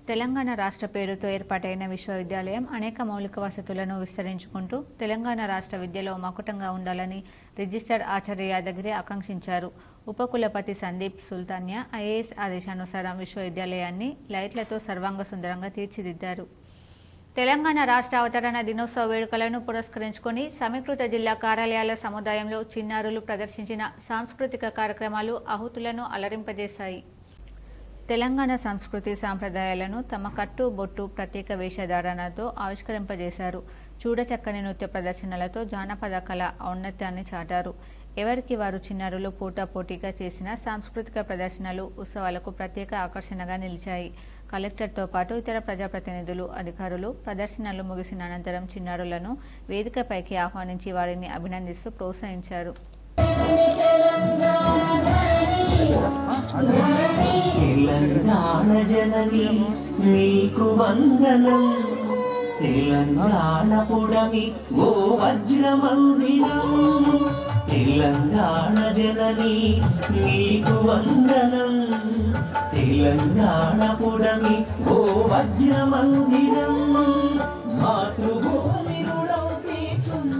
తెలంగాణ రాష్ట్ర పేరుతో ఏర్పాటైన విశ్వవిద్యాలయం అనేక మౌలిక వసతులను విస్తరించుకుంటూ తెలంగాణ రాష్ట్ర విద్యలో మకుటంగా ఉండాలని రిజిస్టర్ ఆచార్య యాదగిరి ఆకాంక్షించారు. ఉపకులపతి సందీప్ సుల్తాన్యా ఐఏఎస్ ఆదేశానుసారం విశ్వవిద్యాలయాన్ని లైట్లతో సర్వాంగ సుందరంగా తీర్చిదిద్దారు. తెలంగాణ రాష్ట్ర అవతరణ దినోత్సవ వేడుకలను పురస్కరించుకొని సమీకృత జిల్లా కార్యాలయాల సముదాయంలో చిన్నారులు ప్రదర్శించిన సాంస్కృతిక కార్యక్రమాలు ఆహుతులను అలరింపజేశాయి. తెలంగాణ సంస్కృతి సాంప్రదాయాలను తమ కట్టు బొట్టు ప్రత్యేక వేషధారణతో ఆవిష్కరింపజేశారు. చూడచక్కని నృత్య ప్రదర్శనలతో జానపద కళ ఔన్నత్యాన్ని చాటారు. ఎవరికి వారు చిన్నారులు పోటాపోటీగా చేసిన సాంస్కృతిక ప్రదర్శనలు ఉత్సవాలకు ప్రత్యేక ఆకర్షణగా నిలిచాయి. కలెక్టర్తో పాటు ఇతర ప్రజాప్రతినిధులు, అధికారులు ప్రదర్శనలు ముగిసిన అనంతరం చిన్నారులను వేదికపైకి ఆహ్వానించి వారిని అభినందిస్తూ ప్రోత్సహించారు. తెలంగాణ జనని నీకు వందనం, తెలంగాణ పుడమి ఓ వజ్రమందిరం. తెలంగాణ జనని నీకు వందనం, తెలంగాణ పుడమి ఓ వజ్రమందిరం. మాతృభూమి రుణం తీర్చుని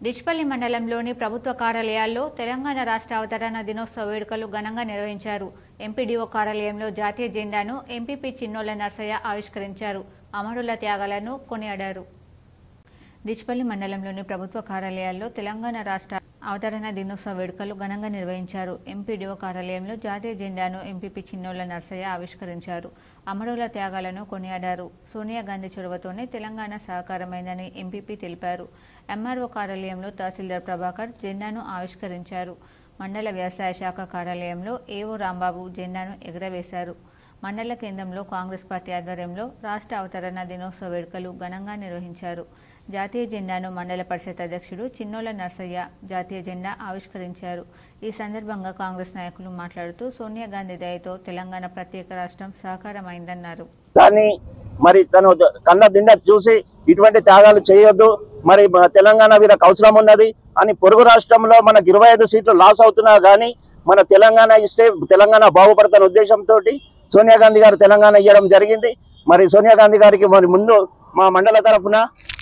డిచ్పల్లి మండలంలోని ప్రభుత్వ కార్యాలయాల్లో తెలంగాణ రాష్ట్ర అవతరణ దినోత్సవ వేడుకలు ఘనంగా నిర్వహించారు. ఎంపీడీఓ కార్యాలయంలో జాతీయ జెండాను ఎంపీపీ చిన్నోల నర్సయ్య ఆవిష్కరించారు. అమరుల త్యాగాలను కొనియాడారు. డిచ్పల్లి మండలంలోని ప్రభుత్వ కార్యాలయాల్లో తెలంగాణ రాష్ట్ర అవతరణ దినోత్సవ వేడుకలు ఘనంగా నిర్వహించారు. ఎంపీడీఓ కార్యాలయంలో జాతీయ జెండాను ఎంపీపీ చిన్నోల నర్సయ్య ఆవిష్కరించారు. అమరుల త్యాగాలను కొనియాడారు. సోనియా గాంధీ చొరవతోనే తెలంగాణ సహకారమైందని ఎంపీపీ తెలిపారు. ఎంఆర్ఓ కార్యాలయంలో తహసీల్దార్ ప్రభాకర్ జెండాను ఆవిష్కరించారు. మండల వ్యవసాయ శాఖ కార్యాలయంలో ఏవో రాంబాబు జెండాను ఎగురవేశారు. మండల కేంద్రంలో కాంగ్రెస్ పార్టీ ఆధ్వర్యంలో రాష్ట్ర అవతరణ దినోత్సవ వేడుకలు ఘనంగా నిర్వహించారు. జాతీయ జెండాను మండల పరిషత్ అధ్యక్షుడు చిన్నోల నర్సయ్య జాతీయ జెండా ఆవిష్కరించారు. ఈ సందర్భంగా కాంగ్రెస్ నాయకులు మాట్లాడుతూ సోనియా గాంధీ దయతో తెలంగాణ ప్రత్యేక రాష్ట్రం సహకారమైందన్నారు. దాన్ని మరి తను కన్న దిండ చూసి ఇటువంటి త్యాగాలు చేయొద్దు, మరి తెలంగాణ వీళ్ళకి అవసరం ఉన్నది అని పొరుగు రాష్ట్రంలో మనకు 25 సీట్లు లాస్ అవుతున్నా కానీ మన తెలంగాణ ఇస్తే తెలంగాణ బాగుపడుతున్న ఉద్దేశంతో సోనియా గాంధీ గారు తెలంగాణ ఇవ్వడం జరిగింది. మరి సోనియా గాంధీ గారికి మరి ముందు మా మండల తరఫున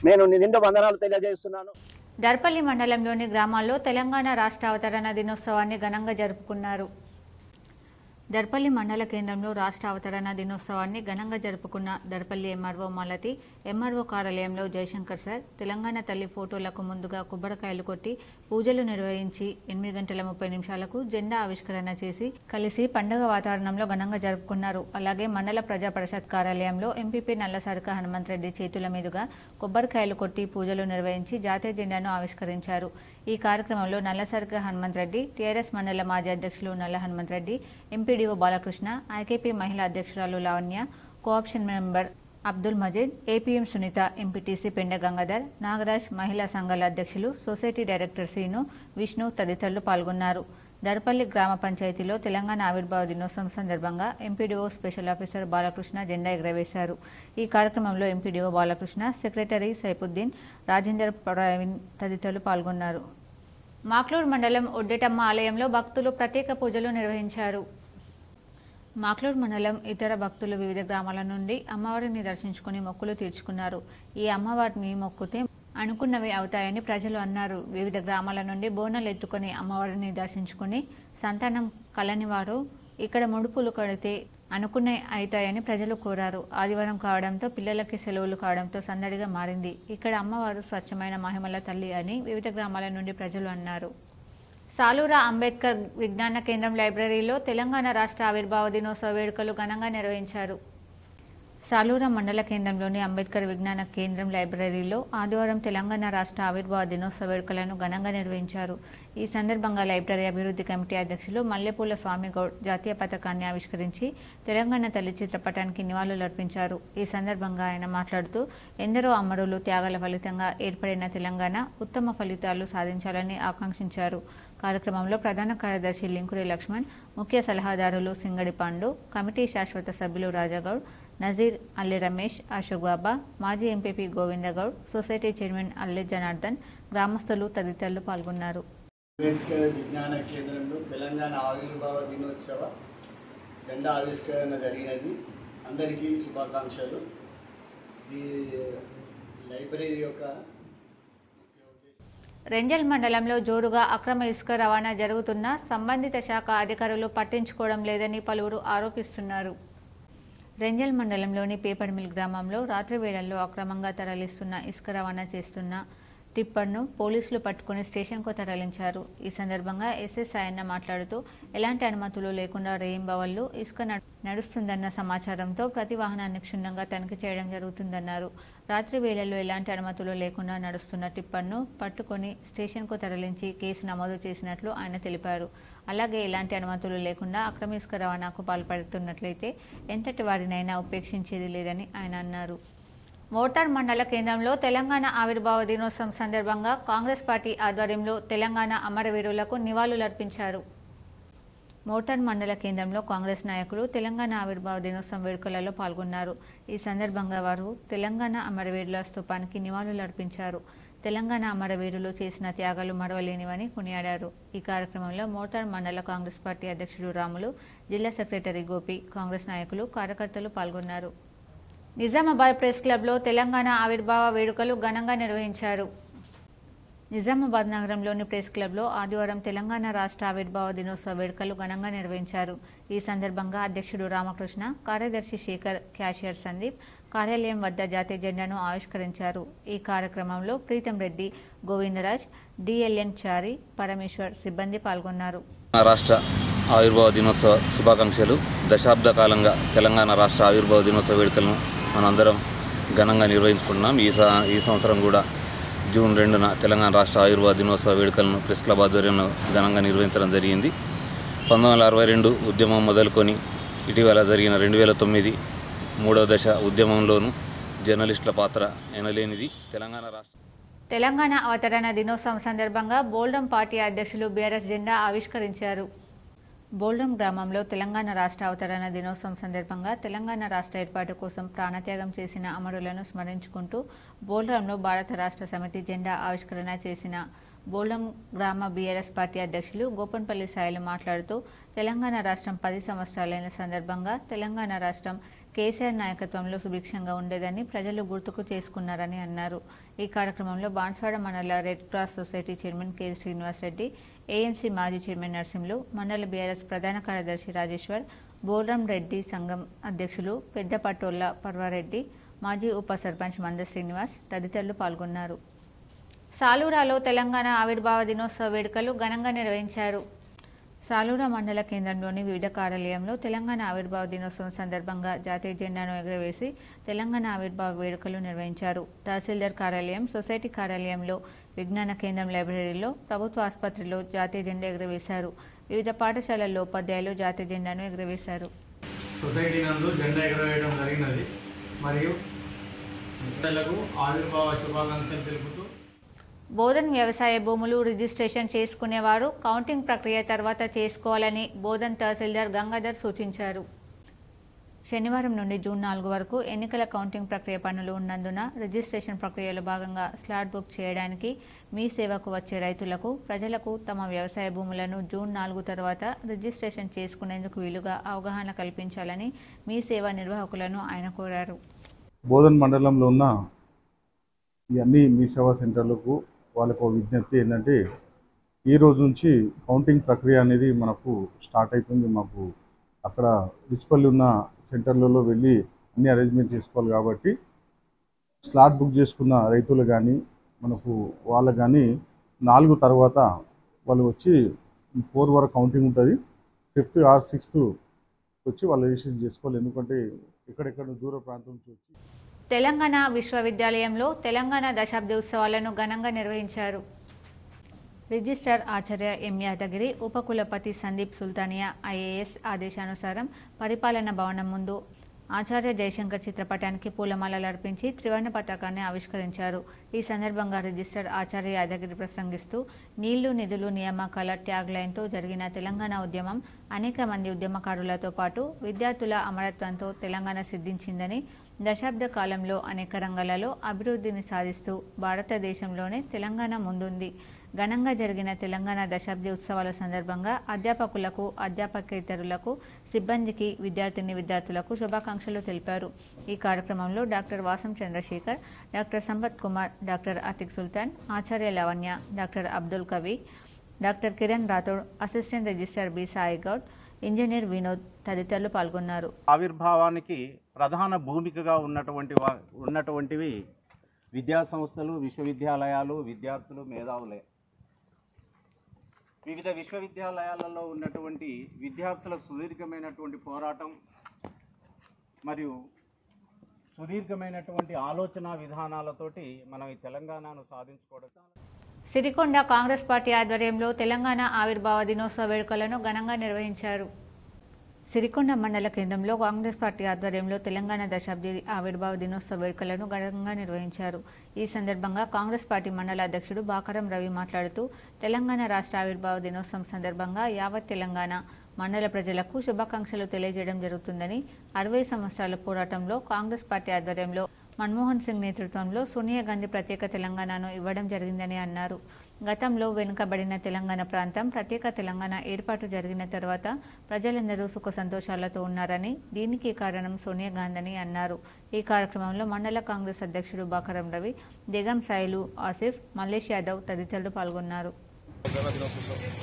నేను నిండు వందనాలు తెలియజేస్తున్నాను. దర్పల్లి మండలంలోని గ్రామాల్లో తెలంగాణ రాష్ట్ర అవతరణ దినోత్సవాన్ని ఘనంగా జరుపుకున్నారు. దర్పల్లి మండల కేంద్రంలో రాష్ట్ర అవతరణ దినోత్సవాన్ని ఘనంగా జరుపుకున్న దర్పల్లి ఎంఆర్ఓ మాలతి ఎంఆర్ఓ కార్యాలయంలో జయశంకర్ సార్ తెలంగాణ తల్లి ఫోటోలకు ముందుగా కొబ్బరికాయలు కొట్టి పూజలు నిర్వహించి 8:30 జెండా ఆవిష్కరణ చేసి కలిసి పండుగ వాతావరణంలో ఘనంగా జరుపుకున్నారు. అలాగే మండల ప్రజా పరిషత్ కార్యాలయంలో ఎంపీపీ నల్లసరిక హనుమంత్ రెడ్డి చేతుల మీదుగా కొబ్బరికాయలు కొట్టి పూజలు నిర్వహించి జాతీయ జెండాను ఆవిష్కరించారు. ఈ కార్యక్రమంలో నల్లసరిక హనుమంత్ రెడ్డి, టీఆర్ఎస్ మండల మాజీ అధ్యక్షులు నల్ల హనుమంత్ రెడ్డి, ఎంపీడీఓ బాలకృష్ణ, ఐకేపీ మహిళా అధ్యక్షురాలు లావణ్య, కోఆప్షన్ మెంబర్ అబ్దుల్ మజీద్, ఏపీఎం సునీత, ఎంపీటీసీ పెండ గంగాధర్, నాగరాజ్, మహిళా సంఘాల అధ్యక్షులు, సొసైటీ డైరెక్టర్ సీను, విష్ణు తదితరులు పాల్గొన్నారు. దర్పల్లి గ్రామ పంచాయతీలో తెలంగాణ ఆవిర్భావ దినోత్సవం సందర్భంగా ఎంపీడీఓ స్పెషల్ ఆఫీసర్ బాలకృష్ణ జెండా ఎగురవేశారు. ఈ కార్యక్రమంలో ఎంపీడీఓ బాలకృష్ణ, సెక్రటరీ సైఫుద్దీన్, రాజేందర్ ప్రవీణ్ తదితరులు పాల్గొన్నారు. మాక్లూర్ మండలం ఒడ్డెటమ్మ ఆలయంలో భక్తులు ప్రత్యేక పూజలు నిర్వహించారు. మాక్లూర్ మండలం ఇతర భక్తులు వివిధ గ్రామాల నుండి అమ్మవారిని దర్శించుకుని మొక్కులు తీర్చుకున్నారు. ఈ అమ్మవారిని మొక్కుతే అనుకున్నవి అవుతాయని ప్రజలు అన్నారు. వివిధ గ్రామాల నుండి బోనాలు ఎత్తుకుని అమ్మవారిని దర్శించుకుని సంతానం కలని వారు ఇక్కడ ముడుపులు కడితే అనుకున్నవి అవుతాయని ప్రజలు కోరారు. ఆదివారం కావడంతో పిల్లలకి సెలవులు కావడంతో సందడిగా మారింది. ఇక్కడ అమ్మవారు స్వచ్ఛమైన మహిమల తల్లి అని వివిధ గ్రామాల నుండి ప్రజలు అన్నారు. సాలూరా అంబేద్కర్ విజ్ఞాన కేంద్రం లైబ్రరీలో తెలంగాణ రాష్ట్ర ఆవిర్భావ దినోత్సవ వేడుకలు ఘనంగా నిర్వహించారు. సాలూరా మండల కేంద్రంలోని అంబేద్కర్ విజ్ఞాన కేంద్రం లైబ్రరీలో ఆదివారం తెలంగాణ రాష్ట్ర ఆవిర్భావ దినోత్సవ వేడుకలను ఘనంగా నిర్వహించారు. ఈ సందర్భంగా లైబ్రరీ అభివృద్ధి కమిటీ అధ్యక్షులు మల్లెపూల స్వామి గౌడ్ జాతీయ పతాకాన్ని ఆవిష్కరించి తెలంగాణ తల్లి చిత్రపటానికి నివాళులర్పించారు. ఈ సందర్భంగా ఆయన మాట్లాడుతూ ఎందరో అమరులు త్యాగాల ఫలితంగా ఏర్పడిన తెలంగాణ ఉత్తమ ఫలితాలు సాధించాలని ఆకాంక్షించారు. కార్యక్రమంలో ప్రధాన కార్యదర్శి లింకురి లక్ష్మణ్, ముఖ్య సలహాదారులు సింగడి పాండు, కమిటీ శాశ్వత సభ్యులు రాజాగౌడ్, నజీర్, అల్లి రమేష్, అశోక్ బాబా, మాజీ ఎంపీపీ గోవిందగౌడ్, సొసైటీ చైర్మన్ అల్లి జనార్దన్, గ్రామస్తులు తదితరులు పాల్గొన్నారు. అంబేద్కర్ విజ్ఞాన కేంద్రంలో తెలంగాణ ఆవిర్భావ దినోత్సవ జెండా ఆవిష్కరణ జరిగినది. అందరికీ శుభాకాంక్షలు. ఈ లైబ్రరీ యొక్క రెంజల్ మండలంలో జోరుగా అక్రమ ఇసుక రవాణా జరుగుతున్నా సంబంధిత శాఖ అధికారులు పట్టించుకోవడం లేదని పలువురు ఆరోపిస్తున్నారు. రెంజల్ మండలంలోని పేపర్ మిల్ గ్రామంలో రాత్రి వేళల్లో అక్రమంగా తరలిస్తున్న ఇసుక రవాణా చేస్తున్న టిప్పర్ను పోలీసులు పట్టుకుని స్టేషన్కు తరలించారు. ఈ సందర్భంగా ఎస్ఎస్ ఆయన మాట్లాడుతూ ఎలాంటి అనుమతులు లేకుండా రేయింబవళ్లు ఇసుక నడుస్తుందన్న సమాచారంతో ప్రతి వాహనాన్ని క్షుణ్ణంగా తనిఖీ చేయడం జరుగుతుందన్నారు. రాత్రి వేళల్లో ఎలాంటి అనుమతులు లేకుండా నడుస్తున్న టిప్పర్ను పట్టుకొని స్టేషన్కు తరలించి కేసు నమోదు చేసినట్లు ఆయన తెలిపారు. అలాగే ఎలాంటి అనుమతులు లేకుండా అక్రమ ఇసుక రవాణాకు పాల్పడుతున్నట్లయితే ఎంతటి వారినైనా ఉపేక్షించేది లేదని ఆయన అన్నారు. మోర్తాడ్ మండల కేంద్రంలో తెలంగాణ ఆవిర్భావ దినోత్సవం సందర్భంగా కాంగ్రెస్ పార్టీ ఆధ్వర్యంలో తెలంగాణ అమరవీరులకు నివాళులర్పించారు. మోర్తాడ్ మండల కేంద్రంలో కాంగ్రెస్ నాయకులు తెలంగాణ ఆవిర్భావ దినోత్సవం వేడుకలలో పాల్గొన్నారు. ఈ సందర్భంగా వారు తెలంగాణ అమరవీరుల స్తూపానికి నివాళులర్పించారు. తెలంగాణ అమరవీరులు చేసిన త్యాగాలు మరవలేనివని కొనియాడారు. ఈ కార్యక్రమంలో మోర్తాడ్ మండల కాంగ్రెస్ పార్టీ అధ్యక్షుడు రాములు, జిల్లా సెక్రటరీ గోపి, కాంగ్రెస్ నాయకులు, కార్యకర్తలు పాల్గొన్నారు. నిజామాబాద్ ప్రెస్ క్లబ్లో తెలంగాణ ఆవిర్భావ వేడుకలు ఘనంగా నిర్వహించారు. నిజామాబాద్ నగరంలోని ప్రెస్ క్లబ్లో ఆదివారం తెలంగాణ రాష్ట్ర ఆవిర్భావ దినోత్సవ వేడుకలు ఘనంగా నిర్వహించారు. ఈ సందర్భంగా అధ్యక్షుడు రామకృష్ణ, కార్యదర్శి శేఖర్, క్యాషియర్ సందీప్ కార్యాలయం వద్ద జాతీయ జెండాను ఆవిష్కరించారు. ఈ కార్యక్రమంలో ప్రీతం రెడ్డి, గోవిందరాజ్, డిఎల్ఎన్ చారి, పరమేశ్వర్ సిబ్బంది పాల్గొన్నారు. రాష్ట్ర ఆవిర్భావ దినోత్సవ శుభాకాంక్షలు. దశాబ్ద కాలంగా తెలంగాణ రాష్ట్ర ఆవిర్భావ దినోత్సవ వేడుకలను మనందరం ఘనంగా నిర్వహించుకుంటున్నాం. ఈ సంవత్సరం కూడా జూన్ 2న తెలంగాణ రాష్ట్ర ఆవిర్భావ దినోత్సవ వేడుకలను ప్రెస్ క్లబ్ ఆధ్వర్యంలో ఘనంగా నిర్వహించడం జరిగింది. 1962 ఉద్యమం మొదలుకొని ఇటీవల జరిగిన 2009 మూడవ దశ ఉద్యమంలోనూ జర్నలిస్టుల పాత్ర ఎనలేనిది. తెలంగాణ అవతరణ దినోత్సవం సందర్భంగా బోల్డం పార్టీ అధ్యక్షులు బీఆర్ఎస్ జెండా ఆవిష్కరించారు. బోల్డం గ్రామంలో తెలంగాణ రాష్ట్ర అవతరణ దినోత్సవం సందర్భంగా తెలంగాణ రాష్ట్ర ఏర్పాటు కోసం ప్రాణత్యాగం చేసిన అమరులను స్మరించుకుంటూ బోల్డంలో భారత రాష్ట్ర సమితి జెండా ఆవిష్కరణ చేసిన బోలం గ్రామ బీఆర్ఎస్ పార్టీ అధ్యక్షులు గోపన్పల్లి సాయిలు మాట్లాడుతూ తెలంగాణ రాష్ట్రం 10 సంవత్సరాలైన సందర్భంగా తెలంగాణ రాష్ట్రం కేసీఆర్ నాయకత్వంలో సుభిక్షంగా ఉండేదని ప్రజలు గుర్తుకు చేసుకున్నారని అన్నారు. ఈ కార్యక్రమంలో బాన్స్వాడ మండల red cross society chairman K Srinivasareddy, ANC మాజీ చైర్మన్ నరసింహులు, మండల బీఆర్ఎస్ ప్రధాన కార్యదర్శి రాజేశ్వర్, బోలం రెడ్డి సంఘం అధ్యక్షులు పెద్దపట్టోళ్ల పర్వారెడ్డి, మాజీ ఉప సర్పంచ్ మంద శ్రీనివాస్ తదితరులు పాల్గొన్నారు. సాలూరాలో తెలంగాణ ఆవిర్భావ దినోత్సవ వేడుకలు ఘనంగా నిర్వహించారు. సాలూరా మండల కేంద్రంలోని వివిధ కార్యాలయంలో తెలంగాణ ఆవిర్భావ దినోత్సవం సందర్భంగా జాతీయ జెండాను ఎగురవేసి తెలంగాణ ఆవిర్భావ వేడుకలు నిర్వహించారు. తహసీల్దార్ కార్యాలయం, సొసైటీ కార్యాలయంలో, విజ్ఞాన కేంద్రం, లైబ్రరీలో, ప్రభుత్వ ఆసుపత్రిలో జాతీయ జెండా ఎగురవేశారు. వివిధ పాఠశాలల్లో ఉపాధ్యాయులు జాతీయ జెండాను ఎగురవేశారు. సొసైటీ నందు జెండా ఎగురవేయడం జరిగినది మరియు పిల్లలకు ఆవిర్భావ శుభాకాంక్షలు తెలుపుతూ బోధన్ వ్యవసాయ భూములు రిజిస్ట్రేషన్ చేసుకునేవారు కౌంటింగ్ ప్రక్రియ తర్వాత చేసుకోవాలని బోధన్ తహసీల్దార్ గంగాధర్ సూచించారు. శనివారం నుండి జూన్ 4 వరకు ఎన్నికల కౌంటింగ్ ప్రక్రియ పనులు ఉన్నందున రిజిస్ట్రేషన్ ప్రక్రియలో భాగంగా స్లాట్ బుక్ చేయడానికి మీ సేవకు వచ్చే రైతులకు, ప్రజలకు తమ వ్యవసాయ భూములను జూన్ 4 తర్వాత రిజిస్ట్రేషన్ చేసుకునేందుకు వీలుగా అవగాహన కల్పించాలని మీ సేవ నిర్వాహకులను ఆయన కోరారు. బోధన్ మండలంలో ఉన్న ఈ అన్ని మీ సేవా సెంటర్లకు వాళ్ళకు విజ్ఞప్తి ఏంటంటే ఈ రోజు నుంచి కౌంటింగ్ ప్రక్రియ అనేది మనకు స్టార్ట్ అవుతుంది. మాకు అక్కడ డిస్పల్లి ఉన్న సెంటర్లలో వెళ్ళి అన్ని అరేంజ్మెంట్ చేసుకోవాలి కాబట్టి స్లాట్ బుక్ చేసుకున్న రైతులు కానీ మనకు వాళ్ళకు కానీ 4 తర్వాత వాళ్ళు వచ్చి 4 వరకు కౌంటింగ్ ఉంటుంది. 5th or 6th వచ్చి వాళ్ళు రిజిస్ట్రేషన్ చేసుకోవాలి. ఎందుకంటే ఎక్కడెక్కడ దూర ప్రాంతం నుంచి వచ్చి తెలంగాణ విశ్వవిద్యాలయంలో తెలంగాణ దశాబ్ది ఉత్సవాలను ఘనంగా నిర్వహించారు. రిజిస్ట్రార్ ఆచార్య ఎం యాదగిరి, ఉపకులపతి సందీప్ సుల్తానియా ఐఏఎస్ ఆదేశానుసారం పరిపాలన భవనం ముందు ఆచార్య జయశంకర్ చిత్రపటానికి పూలమాలలు అర్పించి త్రివర్ణ పతాకాన్ని ఆవిష్కరించారు. ఈ సందర్భంగా రిజిస్ట్రార్ ఆచార్య యాదగిరి ప్రసంగిస్తూ నీళ్లు, నిధులు, నియామకాల ట్యాగ్ లైన్తో జరిగిన తెలంగాణ ఉద్యమం అనేక మంది ఉద్యమకారులతో పాటు విద్యార్థుల అమరత్వంతో తెలంగాణ సిద్ధించిందని, దశాబ్ద కాలంలో అనేక రంగాలలో అభివృద్ధిని సాధిస్తూ భారతదేశంలోనే తెలంగాణ ముందుంది. ఘనంగా జరిగిన తెలంగాణ దశాబ్ది ఉత్సవాల సందర్భంగా అధ్యాపకులకు, అధ్యాపకేతరులకు, సిబ్బందికి, విద్యార్థులకు శుభాకాంక్షలు తెలిపారు. ఈ కార్యక్రమంలో doctor Vasam Chandrashekar, doctor Sampath Kumar, doctor Atiq Sultan, ఆచార్య Lavanya, doctor Abdul Kavi, doctor Kiran Rathod, assistant registrar B Sai Goud, engineer Vinod తదితరులు పాల్గొన్నారు. ఆవిర్భావానికి ప్రధాన భూమికగా ఉన్నటువంటివి విద్యా సంస్థలు, విశ్వవిద్యాలయాలు, విద్యార్థులు, మేధావులే. వివిధ విశ్వవిద్యాలయాలలో ఉన్నటువంటి విద్యార్థుల సుదీర్ఘమైనటువంటి పోరాటం మరియు సుదీర్ఘమైనటువంటి ఆలోచన విధానాలతోటి మనం ఈ తెలంగాణను సాధించుకోవడం. సిరికొండ కాంగ్రెస్ పార్టీ ఆధ్వర్యంలో తెలంగాణ ఆవిర్భావ దినోత్సవ వేడుకలను ఘనంగా నిర్వహించారు. సిరికొండ మండల కేంద్రంలో కాంగ్రెస్ పార్టీ ఆధ్వర్యంలో తెలంగాణ దశాబ్ది ఆవిర్భావ దినోత్సవ వేడుకలను ఘనంగా నిర్వహించారు. ఈ సందర్భంగా కాంగ్రెస్ పార్టీ మండల అధ్యక్షుడు బాకారం రవి మాట్లాడుతూ తెలంగాణ రాష్ట్ర ఆవిర్భావ దినోత్సవం సందర్భంగా యావత్ తెలంగాణ మండల ప్రజలకు శుభాకాంక్షలు తెలియజేయడం జరుగుతుందని, 60 సంవత్సరాల పోరాటంలో కాంగ్రెస్ పార్టీ ఆధ్వర్యంలో మన్మోహన్ సింగ్ నేతృత్వంలో సోనియా గాంధీ ప్రత్యేక తెలంగాణను ఇవ్వడం జరిగిందని అన్నారు. గతంలో వెనుకబడిన తెలంగాణ ప్రాంతం ప్రత్యేక తెలంగాణ ఏర్పాటు జరిగిన తర్వాత ప్రజలందరూ సుఖ సంతోషాలతో ఉన్నారని, దీనికి కారణం సోనియా గాంధీ అని అన్నారు. ఈ కార్యక్రమంలో మండల కాంగ్రెస్ అధ్యక్షుడు బాకారం రవి, దేగం సాయిలు, ఆసిఫ్, మల్లేష్ యాదవ్ తదితరులు పాల్గొన్నారు.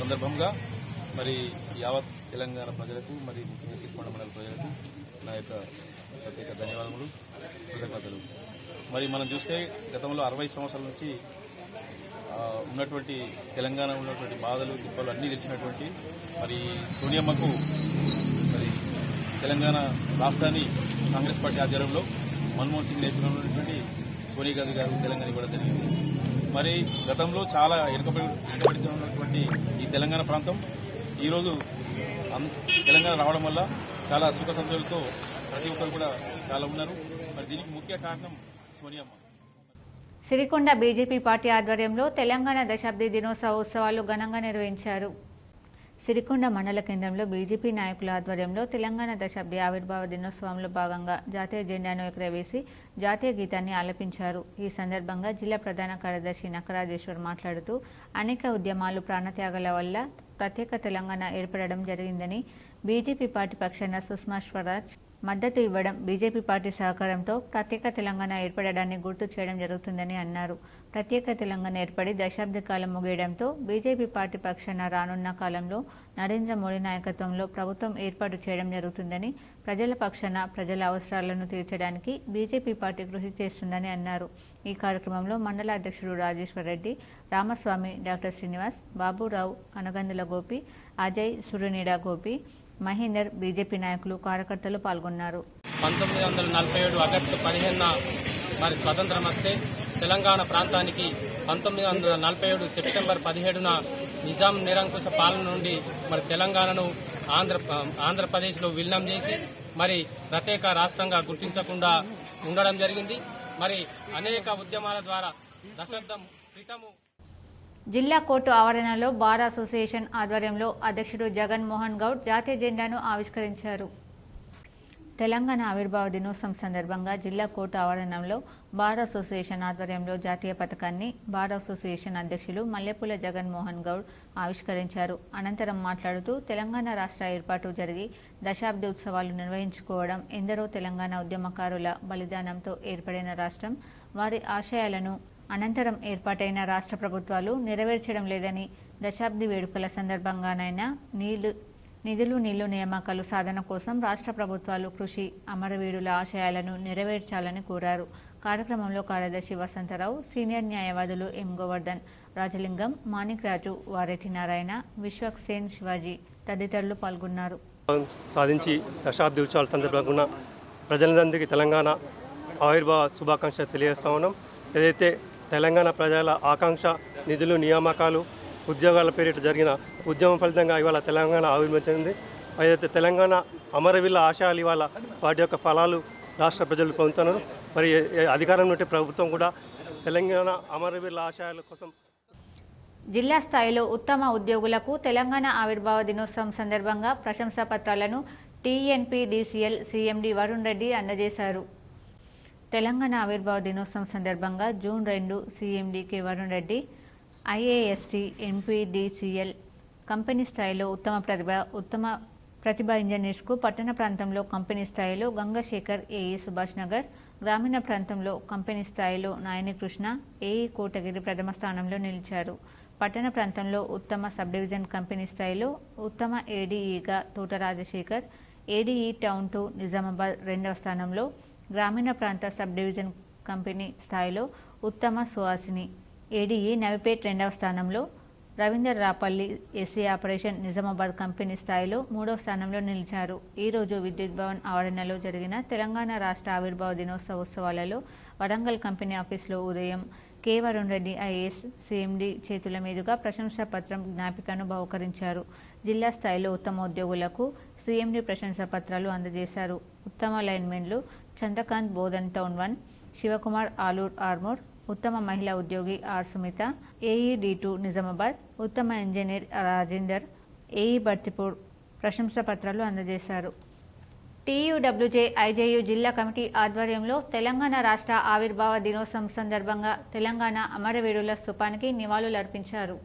సందర్భంగా మరి యావత్ తెలంగాణ ప్రజలకు, మరి ముఖ్యంగా సిరికొండ మండల ప్రజలకు నా యొక్క ప్రత్యేక ధన్యవాదములు, కృతజ్ఞతలు. మరి మనం చూస్తే గతంలో 60 సంవత్సరాల నుంచి ఉన్నటువంటి తెలంగాణ ఉన్నటువంటి బాధలు, తిప్పలు అన్నీ తెలిసినటువంటి మరి సోనియమ్మకు మరి తెలంగాణ రాష్ట్రాన్ని కాంగ్రెస్ పార్టీ ఆధ్వర్యంలో మన్మోహన్ సింగ్ నేతృత్వంలో ఉన్నటువంటి సోనియా గాంధీ గారు తెలంగాణ ఇవ్వడం జరిగింది. మరి గతంలో చాలా వెనుకబడి ఉన్నటువంటి ఈ తెలంగాణ ప్రాంతం ఈరోజు తెలంగాణ రావడం వల్ల చాలా సుఖ సంతోషాలతో ప్రతి ఒక్కరు కూడా చాలా ఉన్నారు. మరి దీనికి ముఖ్య కారణం సోనియమ్మ. సిరికొండ బీజేపీ పార్టీ ఆధ్వర్యంలో తెలంగాణ దశాబ్ది దినోత్సవ ఉత్సవాలు ఘనంగా నిర్వహించారు. సిరికొండ మండల కేంద్రంలో బీజేపీ నాయకుల ఆధ్వర్యంలో తెలంగాణ దశాబ్ది ఆవిర్భావ దినోత్సవంలో భాగంగా జాతీయ జెండాను ఎగురవేసి జాతీయ గీతాన్ని ఆలపించారు. ఈ సందర్భంగా జిల్లా ప్రధాన కార్యదర్శి నక్కరాజేశ్వర్ మాట్లాడుతూ అనేక ఉద్యమాలు ప్రాణత్యాగాల వల్ల ప్రత్యేక తెలంగాణ ఏర్పడడం జరిగిందని, బీజేపీ పార్టీ పక్షాన సుష్మా స్వరాజ్ మద్దతు ఇవ్వడం, బీజేపీ పార్టీ సహకారంతో ప్రత్యేక తెలంగాణ ఏర్పడడాన్ని గుర్తు చేయడం జరుగుతుందని అన్నారు. ప్రత్యేక తెలంగాణ ఏర్పడి దశాబ్ద కాలం ముగియడంతో బీజేపీ పార్టీ పక్షాన రానున్న కాలంలో నరేంద్ర మోడీ నాయకత్వంలో ప్రభుత్వం ఏర్పాటు చేయడం జరుగుతుందని, ప్రజల పక్షాన ప్రజల అవసరాలను తీర్చడానికి బీజేపీ పార్టీ కృషి చేస్తుందని అన్నారు. ఈ కార్యక్రమంలో మండల అధ్యక్షుడు రాజేశ్వర్ రెడ్డి, రామస్వామి, డాక్టర్ శ్రీనివాస్, బాబురావు, కనగందుల గోపి, అజయ్, సురనీడా గోపి, మహేందర్, బీజేపీ నాయకులు, కార్యకర్తలు పాల్గొన్నారు. 1947 ఆగస్టు 15న మరి స్వతంత్రం వస్తే తెలంగాణ ప్రాంతానికి 1947 సెప్టెంబర్ 17న నిజాం నిరంకుశ పాలన నుండి మరి తెలంగాణను ఆంధ్రప్రదేశ్లో విలీనం చేసి మరి ప్రత్యేక రాష్ట్రంగా గుర్తించకుండా ఉండడం జరిగింది. మరి అనేక ఉద్యమాల ద్వారా దశాబ్దం క్రితము జిల్లా కోర్టు ఆవరణలో బార్ అసోసియేషన్ ఆధ్వర్యంలో అధ్యక్షుడు జగన్ మోహన్ గౌడ్ జాతీయ జెండాను ఆవిష్కరించారు. తెలంగాణ ఆవిర్భావ దినోత్సవం సందర్భంగా జిల్లా కోర్టు ఆవరణంలో బార్ అసోసియేషన్ ఆధ్వర్యంలో జాతీయ పతాకాన్ని బార్ అసోసియేషన్ అధ్యక్షులు మల్లెపూల జగన్ మోహన్ గౌడ్ ఆవిష్కరించారు. అనంతరం మాట్లాడుతూ తెలంగాణ రాష్ట్ర ఏర్పాటు జరిగి దశాబ్ది ఉత్సవాలు నిర్వహించుకోవడం ఎందరో తెలంగాణ ఉద్యమకారుల బలిదానంతో ఏర్పడిన రాష్ట్రం, వారి ఆశయాలను అనంతరం ఏర్పాటైన రాష్ట్ర ప్రభుత్వాలు నెరవేర్చడం లేదని, దశాబ్ది వేడుకల సందర్భంగానైనా నిధులు నియామకాలు సాధన కోసం రాష్ట్ర ప్రభుత్వాలు కృషి, అమరవీరుల ఆశయాలను నెరవేర్చాలని కోరారు. కార్యక్రమంలో కార్యదర్శి వసంతరావు, సీనియర్ న్యాయవాదులు ఎం గోవర్ధన్, రాజలింగం, మాణిక్ రాజు, వారెటి నారాయణ, విశ్వక్సేన్, శివాజీ తదితరులు పాల్గొన్నారు. సాధించి దశాబ్ది ఉత్సవాల సందర్భంగా ప్రజలందరికీ తెలంగాణ ఆవిర్భావ శుభాకాంక్షలు తెలియజేస్తా ఉన్నాం. ఏదైతే తెలంగాణ ప్రజల ఆకాంక్ష, నిధులు, నియామకాలు, ఉద్యోగాల పేరిట జరిగిన ఉద్యమం ఫలితంగా ఇవాళ తెలంగాణ ఆవిర్భవించింది. ఏదైతే తెలంగాణ అమరవీరుల ఆశయాలు ఇవాళ వాటి యొక్క ఫలాలు రాష్ట్ర ప్రజలు పొందుతున్నారు. మరి అధికారం నుండి ప్రభుత్వం కూడా తెలంగాణ అమరవీరుల ఆశయాల కోసం జిల్లా స్థాయిలో ఉత్తమ ఉద్యోగులకు తెలంగాణ ఆవిర్భావ దినోత్సవం సందర్భంగా ప్రశంసా పత్రాలను TNPDCL CMD వరుణ్ రెడ్డి అందజేశారు. తెలంగాణ ఆవిర్భావ దినోత్సవం సందర్భంగా June 2 CMD K Varun Reddy IAST NPDCL company స్థాయిలో ఉత్తమ ప్రతిభ ఇంజనీర్స్కు, పట్టణ ప్రాంతంలో కంపెనీ స్థాయిలో గంగాశేఖర్ AE సుభాష్ నగర్, గ్రామీణ ప్రాంతంలో కంపెనీ స్థాయిలో నాయని కృష్ణ AE కోటగిరి ప్రథమ స్థానంలో నిలిచారు. పట్టణ ప్రాంతంలో ఉత్తమ సబ్ డివిజన్ కంపెనీ స్థాయిలో ఉత్తమ ADEగా తోట రాజశేఖర్, ADE టౌన్ 2 నిజామాబాద్ రెండవ స్థానంలో, గ్రామీణ ప్రాంత సబ్ డివిజన్ కంపెనీ స్థాయిలో ఉత్తమ సుహాసిని, ADE నవిపేట్ రెండవ స్థానంలో, Ravinder Rapalli SC operation Nizamabad company స్థాయిలో మూడవ స్థానంలో నిలిచారు. ఈరోజు విద్యుత్ భవన్ ఆవరణలో జరిగిన తెలంగాణ రాష్ట్ర ఆవిర్భావ దినోత్సవ ఉత్సవాలలో వరంగల్ కంపెనీ ఆఫీసులో ఉదయం K Varun Reddy IAS CMD చేతుల మీదుగా ప్రశంసా పత్రం, జ్ఞాపికను బహుకరించారు. జిల్లా స్థాయిలో ఉత్తమ ఉద్యోగులకు CMD ప్రశంసా పత్రాలు అందజేశారు. ఉత్తమ లైన్మెన్లు చంద్రకాంత్ బోధన్ టౌన్ 1, శివకుమార్ ఆలూర్ ఆర్మూర్, ఉత్తమ మహిళా ఉద్యోగి ఆర్ సుమిత AED2 నిజామాబాద్, ఉత్తమ ఇంజనీర్ రాజేందర్ AE బర్తిపూర్ ప్రశంసా పత్రాలు అందజేశారు. TUWJ IJU జిల్లా కమిటీ ఆధ్వర్యంలో తెలంగాణ రాష్ట్ర ఆవిర్భావ దినోత్సవం సందర్భంగా తెలంగాణ అమరవీరుల స్థూపానికి నివాళులర్పించారు.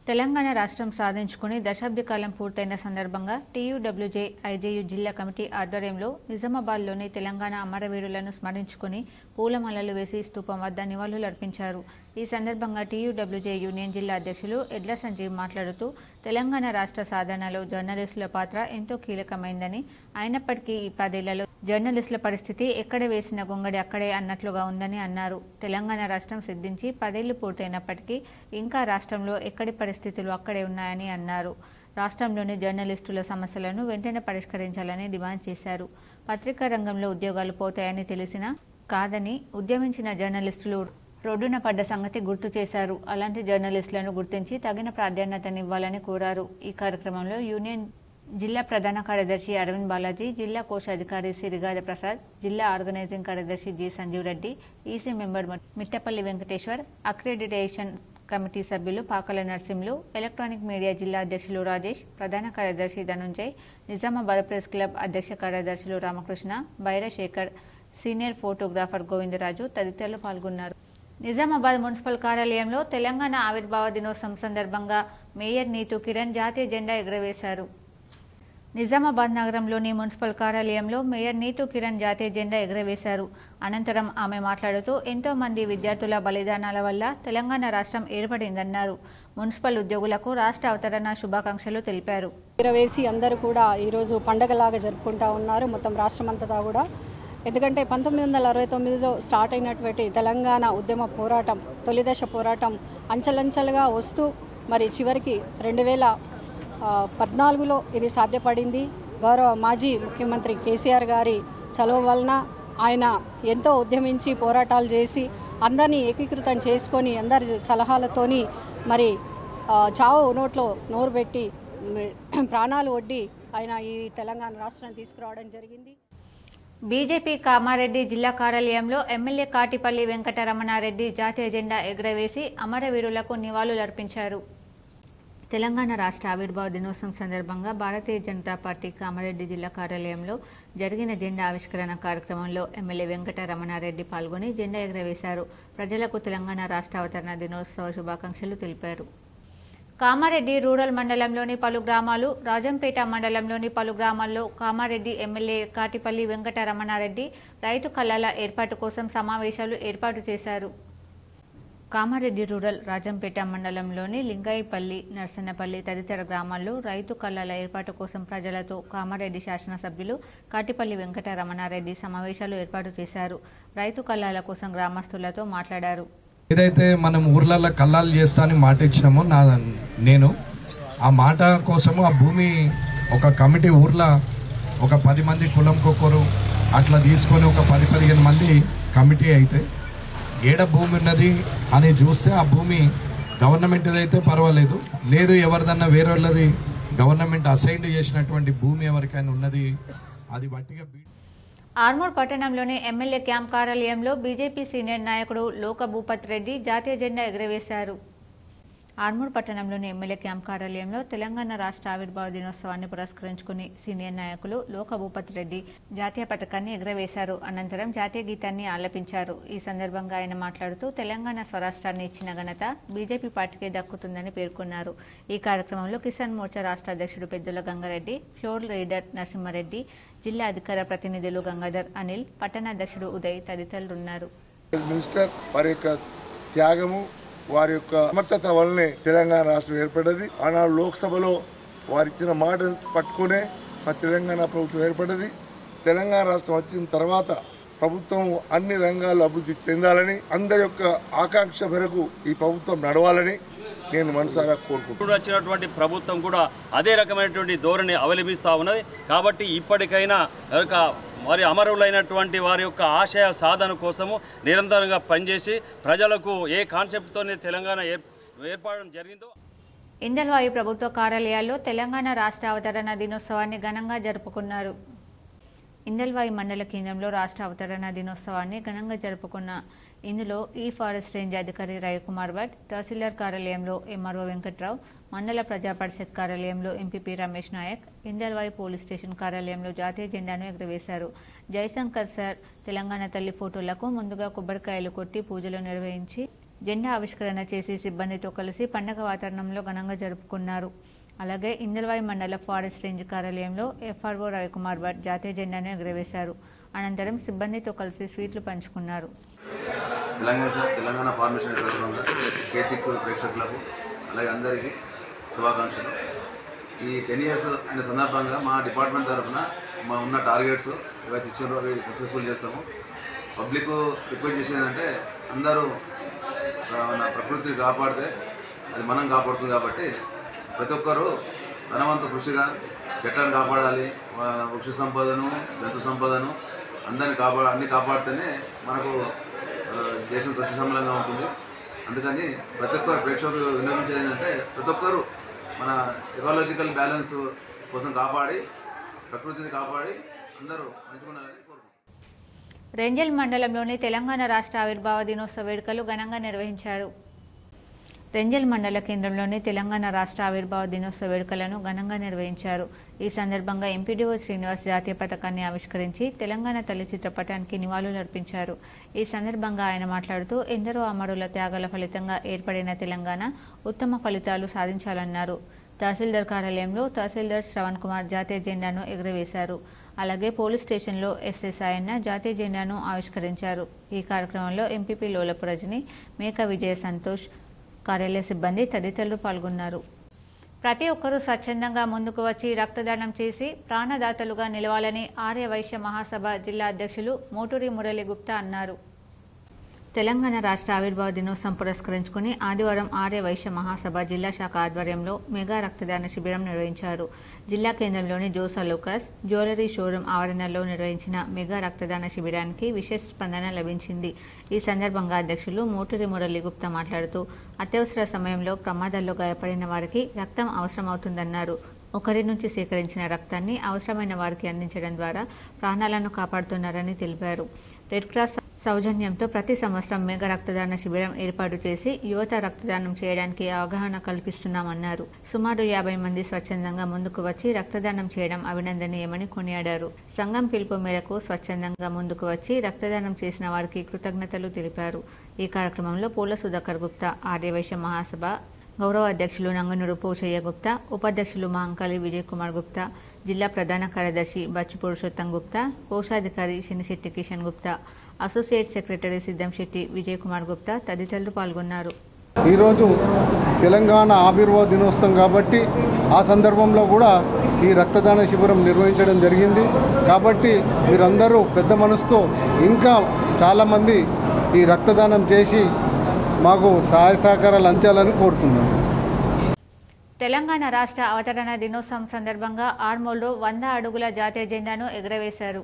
తెలంగాణ రాష్ట్రం సాధించుకుని దశాబ్ది కాలం పూర్తయిన సందర్భంగా TUWJ IJU జిల్లా కమిటీ ఆధ్వర్యంలో నిజామాబాద్లోని తెలంగాణ అమరవీరులను స్మరించుకుని పూలమాలలు వేసి స్థూపం వద్ద నివాళులర్పించారు. ఈ సందర్భంగా TUWJ యూనియన్ జిల్లా అధ్యక్షులు ఎడ్ల సంజీవ్ మాట్లాడుతూ తెలంగాణ రాష్ట్ర సాధనలో జర్నలిస్టుల పాత్ర ఎంతో కీలకమైందని, అయినప్పటికీ ఈ 10 ఏళ్లలో జర్నలిస్టుల పరిస్థితి ఎక్కడ వేసిన గొంగడి అక్కడే అన్నట్లుగా ఉందని అన్నారు. తెలంగాణ రాష్ట్రం సిద్ధించి 10 ఏళ్లు పూర్తయినప్పటికీ ఇంకా రాష్ట్రంలో ఎక్కడి పరిస్థితులు అక్కడే ఉన్నాయని అన్నారు. రాష్ట్రంలోని జర్నలిస్టుల సమస్యలను వెంటనే పరిష్కరించాలని డిమాండ్ చేశారు. పత్రికా రంగంలో ఉద్యోగాలు పోతాయని తెలిసినా కాదని ఉద్యమించిన జర్నలిస్టులు రోడ్డున పడ్డ సంగతి గుర్తు చేశారు. అలాంటి జర్నలిస్టులను గుర్తించి తగిన ప్రాధాన్యతనివ్వాలని కోరారు. ఈ కార్యక్రమంలో యూనియన్ జిల్లా ప్రధాన కార్యదర్శి అరవింద్ బాలాజీ, జిల్లా కోశాధికారి సిరిగాద ప్రసాద్, జిల్లా ఆర్గనైజింగ్ కార్యదర్శి G Sanjeev Reddy, EC member Mittapalli Venkateshwar, accreditation committee సభ్యులు పాకల నర్సింహులు, ఎలక్ట్రానిక్ మీడియా జిల్లా అధ్యక్షులు రాజేష్, ప్రధాన కార్యదర్శి ధనుంజయ్, నిజామాబాద్ ప్రెస్ క్లబ్ అధ్యక్ష కార్యదర్శులు రామకృష్ణ, బైరశేఖర్, సీనియర్ ఫోటోగ్రాఫర్ గోవిందరాజు తదితరులు పాల్గొన్నారు. నిజామాబాద్ మున్సిపల్ కార్యాలయంలో తెలంగాణ ఆవిర్భావ దినోత్సవం సందర్భంగా మేయర్ నీతూ కిరణ్ జాతీయ జెండా ఎగురవేశారు. నిజామాబాద్ నగరంలోని మున్సిపల్ కార్యాలయంలో మేయర్ నీతూ కిరణ్ జాతీయ జెండా ఎగురవేశారు. అనంతరం ఆమె మాట్లాడుతూ ఎంతో మంది విద్యార్థుల బలిదానాల వల్ల తెలంగాణ రాష్ట్రం ఏర్పడిందన్నారు. మున్సిపల్ ఉద్యోగులకు రాష్ట్ర అవతరణ శుభాకాంక్షలు తెలిపారు. ఎగురవేసి అందరూ కూడా ఈరోజు పండగలాగా జరుపుకుంటా ఉన్నారు మొత్తం రాష్ట్రమంతటా కూడా. ఎందుకంటే 1969లో స్టార్ట్ అయినటువంటి తెలంగాణ ఉద్యమ పోరాటం, తొలిదశ పోరాటం అంచెలంచెలుగా వస్తూ మరి చివరికి 2014లో ఇది సాధ్యపడింది. గౌరవ మాజీ ముఖ్యమంత్రి కేసీఆర్ గారి చలువ వలన ఆయన ఎంతో ఉద్యమించి పోరాటాలు చేసి అందరినీ ఏకీకృతం చేసుకొని అందరి సలహాలతోని మరి చావు నోట్లో నోరు పెట్టి ప్రాణాలు ఒడ్డి ఆయన ఈ తెలంగాణ రాష్ట్రాన్ని తీసుకురావడం జరిగింది. బీజేపీ కామారెడ్డి జిల్లా కార్యాలయంలో ఎమ్మెల్యే కాటిపల్లి వెంకటరమణారెడ్డి జాతీయ జెండా ఎగురవేసి అమరవీరులకు నివాళులర్పించారు. తెలంగాణ రాష్ట్ర ఆవిర్భావ దినోత్సవం సందర్భంగా భారతీయ జనతా పార్టీ కామారెడ్డి జిల్లా కార్యాలయంలో జరిగిన జెండా ఆవిష్కరణ కార్యక్రమంలో ఎమ్మెల్యే వెంకటరమణారెడ్డి పాల్గొని జెండా ఎగురవేశారు. ప్రజలకు తెలంగాణ రాష్ట్ర అవతరణ దినోత్సవ శుభాకాంక్షలు తెలిపారు. కామారెడ్డి రూరల్ మండలంలోని పలు గ్రామాలు, రాజంపేట మండలంలోని పలు గ్రామాల్లో కామారెడ్డి ఎమ్మెల్యే కాటిపల్లి వెంకటరమణారెడ్డి రైతు కల్లాల ఏర్పాటు కోసం సమావేశాలు ఏర్పాటు చేశారు. కామారెడ్డి రూరల్, రాజంపేట మండలంలోని లింగాయిపల్లి, నర్సన్నపల్లి తదితర గ్రామాల్లో రైతు కల్లాల ఏర్పాటు కోసం ప్రజలతో కామారెడ్డి శాసనసభ్యులు కాటిపల్లి వెంకటరమణారెడ్డి సమావేశాలు ఏర్పాటు చేశారు. రైతు కల్లాల కోసం గ్రామస్తులతో మాట్లాడారు. ఏదైతే మనం ఊర్లలో కల్లాలు చేస్తా అని మాట ఇచ్చినామో నేను ఆ మాట కోసము ఆ భూమి ఒక కమిటీ ఊర్లో ఒక 10 మంది కులంకొకరు అట్లా తీసుకొని ఒక 10-15 మంది కమిటీ అయితే ఏడ భూమి ఉన్నది అని చూస్తే ఆ భూమి గవర్నమెంట్ అయితే పర్వాలేదు, లేదు ఎవరిదన్నా వేరే వాళ్ళది గవర్నమెంట్ అసైన్ చేసినటువంటి భూమి ఎవరికైనా ఉన్నది అది బట్టిగా. ఆర్మూర్ పట్టణంలోని ఎమ్మెల్యే క్యాంప్ కార్యాలయంలో బీజేపీ సీనియర్ నాయకుడు లోక భూపత్ రెడ్డి జాతీయ జెండా ఎగురవేశారు. ఆర్మూర్ పట్టణంలోని ఎమ్మెల్యే క్యాంప్ కార్యాలయంలో తెలంగాణ రాష్ట్ర ఆవిర్భావ దినోత్సవాన్ని పురస్కరించుకుని సీనియర్ నాయకులు లోక భూపత్ రెడ్డి జాతీయ పతాకాన్ని ఎగురవేశారు. అనంతరం జాతీయ గీతాన్ని ఆలపించారు. ఈ సందర్భంగా ఆయన మాట్లాడుతూ తెలంగాణ స్వరాష్ట్రాన్ని ఇచ్చిన ఘనత బీజేపీ పార్టీకే దక్కుతుందని పేర్కొన్నారు. ఈ కార్యక్రమంలో కిసాన్ మోర్చా రాష్ట్ర అధ్యక్షుడు పెద్దుల గంగారెడ్డి, ఫ్లోర్ లీడర్ నరసింహారెడ్డి, జిల్లా అధికార ప్రతినిధులు గంగాధర్, అనిల్, పట్టణాధ్యక్షుడు ఉదయ్ తదితరులున్నారు. మినిస్టర్ వారి యొక్క త్యాగము, వారి యొక్క సమర్థత వల్లనే తెలంగాణ రాష్ట్రం ఏర్పడ్డది. ఆనాడు లోక్సభలో వారిచ్చిన మాట పట్టుకునే మా తెలంగాణ ప్రభుత్వం ఏర్పడ్డది. తెలంగాణ రాష్ట్రం వచ్చిన తర్వాత ప్రభుత్వం అన్ని రంగాల్లో అభివృద్ధి చెందాలని, అందరి యొక్క ఆకాంక్ష మేరకు ఈ ప్రభుత్వం నడవాలని నేను మనసారా కోరుకుంటున్నాను. వచ్చినటువంటి ప్రభుత్వం కూడా అదే రకమైనటువంటి ధోరణి అవలంబిస్తూ ఉన్నది. కాబట్టి ఇప్పటికైనా మరి అమరులైనటువంటి వారి యొక్క ఆశయ సాధన కోసము నిరంతరంగా పనిచేసి ప్రజలకు ఏ కాన్సెప్ట్తోనే తెలంగాణ ఏర్పడడం జరిగిందో. ఇందల్వాయి ప్రభుత్వ కార్యాలయాల్లో తెలంగాణ రాష్ట్ర అవతరణ దినోత్సవాన్ని ఘనంగా జరుపుకున్నారు. ఇందల్వాయి మండల కేంద్రంలో రాష్ట్ర అవతరణ దినోత్సవాన్ని ఘనంగా జరుపుకున్న ఇందులో ఈ ఫారెస్ట్ రేంజ్ అధికారి రవికుమార్ భట్, తహసీల్దార్ కార్యాలయంలో ఎంఆర్ఓ వెంకట్రావు, మండల ప్రజా పరిషత్ కార్యాలయంలో MPP Ramesh Nayak, Indalwai police station కార్యాలయంలో జాతీయ జెండాను ఎగురవేశారు. జయశంకర్ సార్ తెలంగాణ తల్లి ఫోటోలకు ముందుగా కొబ్బరికాయలు కొట్టి పూజలు నిర్వహించి జెండా ఆవిష్కరణ చేసి సిబ్బందితో కలిసి పండగ వాతావరణంలో ఘనంగా జరుపుకున్నారు. అలాగే ఇందల్వాయి మండల ఫారెస్ట్ రేంజ్ కార్యాలయంలో ఎఫ్ఆర్ఓ రవికుమార్ భట్ జాతీయ జెండాను ఎగురవేశారు. అనంతరం సిబ్బందితో కలిసి స్వీట్లు పంచుకున్నారు. తెలంగాణ ఫార్మేషన్ K6 ప్రేక్షకులకు అలాగే అందరికీ శుభాకాంక్షలు. ఈ 10 years అనే సందర్భంగా మా డిపార్ట్మెంట్ తరఫున మా ఉన్న టార్గెట్స్ ఏవైతే ఇచ్చారో అవి సక్సెస్ఫుల్ చేస్తాము. పబ్లిక్ రిక్వెస్ట్ చేసేదంటే అందరూ ప్రకృతిని కాపాడితే అది మనం కాపాడుతుంది. కాబట్టి ప్రతి ఒక్కరూ ధనవంత కృషిగా చెట్లను కాపాడాలి, వృక్ష సంపదను, జంతు సంపదను అన్ని కాపాడితేనే మనకు దేశం సస్యశ్యామలంగా ఉంటుంది. అందుకని ప్రతి ఒక్కరు ప్రేక్షకులు వినియోగించేది ఏంటంటే ప్రతి ఒక్కరూ మన ఎకాలజికల్ బ్యాలెన్స్ కోసం కాపాడి ప్రకృతిని కాపాడి అందరూ మంచిగుండాలని కోరుకుంటున్నాను. రెంజల్ మండలంలోని తెలంగాణ రాష్ట్ర ఆవిర్భావ దినోత్సవ వేడుకలు ఘనంగా నిర్వహించారు. రెంజల్ మండల కేంద్రంలోని తెలంగాణ రాష్ట్ర ఆవిర్భావ దినోత్సవ వేడుకలను ఘనంగా నిర్వహించారు. ఈ సందర్భంగా ఎంపీడీఓ శ్రీనివాస్ జాతీయ పతాకాన్ని ఆవిష్కరించి తెలంగాణ తల్లి చిత్రపటానికి నివాళులర్పించారు. ఈ సందర్భంగా ఆయన మాట్లాడుతూ ఎందరో అమరుల త్యాగాల ఫలితంగా ఏర్పడిన తెలంగాణ ఉత్తమ ఫలితాలు సాధించాలన్నారు. తహసీల్దార్ కార్యాలయంలో తహసీల్దార్ శ్రవణ్ కుమార్ జాతీయ జెండాను ఎగురవేశారు. అలాగే పోలీస్ స్టేషన్లో ఎస్ఎస్ఐన్న జాతీయ జెండాను ఆవిష్కరించారు. ఈ కార్యక్రమంలో ఎంపీపీ లోలపు రజని, మేక విజయ సంతోష్, కార్యాలయ సిబ్బంది తదితరులు పాల్గొన్నారు. ప్రతి ఒక్కరూ స్వచ్ఛందంగా ముందుకు వచ్చి రక్తదానం చేసి ప్రాణదాతలుగా నిలవాలని ఆర్య వైశ్య మహాసభ జిల్లా అధ్యక్షులు మోటూరి మురళీ గుప్తా అన్నారు. తెలంగాణ రాష్ట్ర ఆవిర్భావ దినోత్సవం పురస్కరించుకుని ఆదివారం ఆర్య వైశ్య మహాసభ జిల్లా శాఖ ఆధ్వర్యంలో మెగా రక్తదాన శిబిరం నిర్వహించారు. జిల్లా కేంద్రంలోని జోసా లూకాస్ జ్యువెలరీ షోరూం ఆవరణలో నిర్వహించిన మెగా రక్తదాన శిబిరానికి విశేష స్పందన లభించింది. ఈ సందర్భంగా అధ్యక్షులు మోటూరి మురళీ గుప్తా మాట్లాడుతూ అత్యవసర సమయంలో ప్రమాదాల్లో గాయపడిన వారికి రక్తం అవసరమవుతుందన్నారు. ఒకరి నుంచి సేకరించిన రక్తాన్ని అవసరమైన వారికి అందించడం ద్వారా ప్రాణాలను కాపాడుతున్నారని తెలిపారు. రెడ్ క్రాస్ సౌజన్యంతో ప్రతి సంవత్సరం మెగా రక్తదాన శిబిరం ఏర్పాటు చేసి యువత రక్తదానం చేయడానికి అవగాహన కల్పిస్తున్నామన్నారు. సుమారు 50 మంది స్వచ్ఛందంగా ముందుకు వచ్చి రక్తదానం చేయడం అభినందనీయమని కొనియాడారు. సంఘం పిలుపు మేరకు స్వచ్ఛందంగా ముందుకు వచ్చి రక్తదానం చేసిన వారికి కృతజ్ఞతలు తెలిపారు. ఈ కార్యక్రమంలో పూల సుధాకర్ గుప్తా, ఆర్యవైశ్య మహాసభ గౌరవ అధ్యక్షులు నంగనూరు పోచయ్య గుప్తా, ఉపాధ్యక్షులు మహంకాళి విజయ్ కుమార్ గుప్తా, జిల్లా ప్రధాన కార్యదర్శి బచ్చు పురుషోత్తం గుప్తా, కోశాధికారి శనిశెట్టి కిషన్ గుప్తా, అసోసియేట్ సెక్రటరీ సిద్ధంశెట్టి విజయ్ కుమార్ గుప్తా తదితరులు పాల్గొన్నారు. ఈరోజు తెలంగాణ ఆవిర్భావ దినోత్సవం కాబట్టి ఆ సందర్భంలో కూడా ఈ రక్తదాన శిబిరం నిర్వహించడం జరిగింది. కాబట్టి మీరందరూ పెద్ద మనసుతో ఇంకా చాలామంది ఈ రక్తదానం చేసి మాకు సహాయ సహకారాలు అంచాలని కోరుతున్నాను. తెలంగాణ రాష్ట్ర అవతరణ దినోత్సవం సందర్భంగా ఆర్మూర్లో 100 అడుగుల జాతీయ జెండాను ఎగురవేశారు.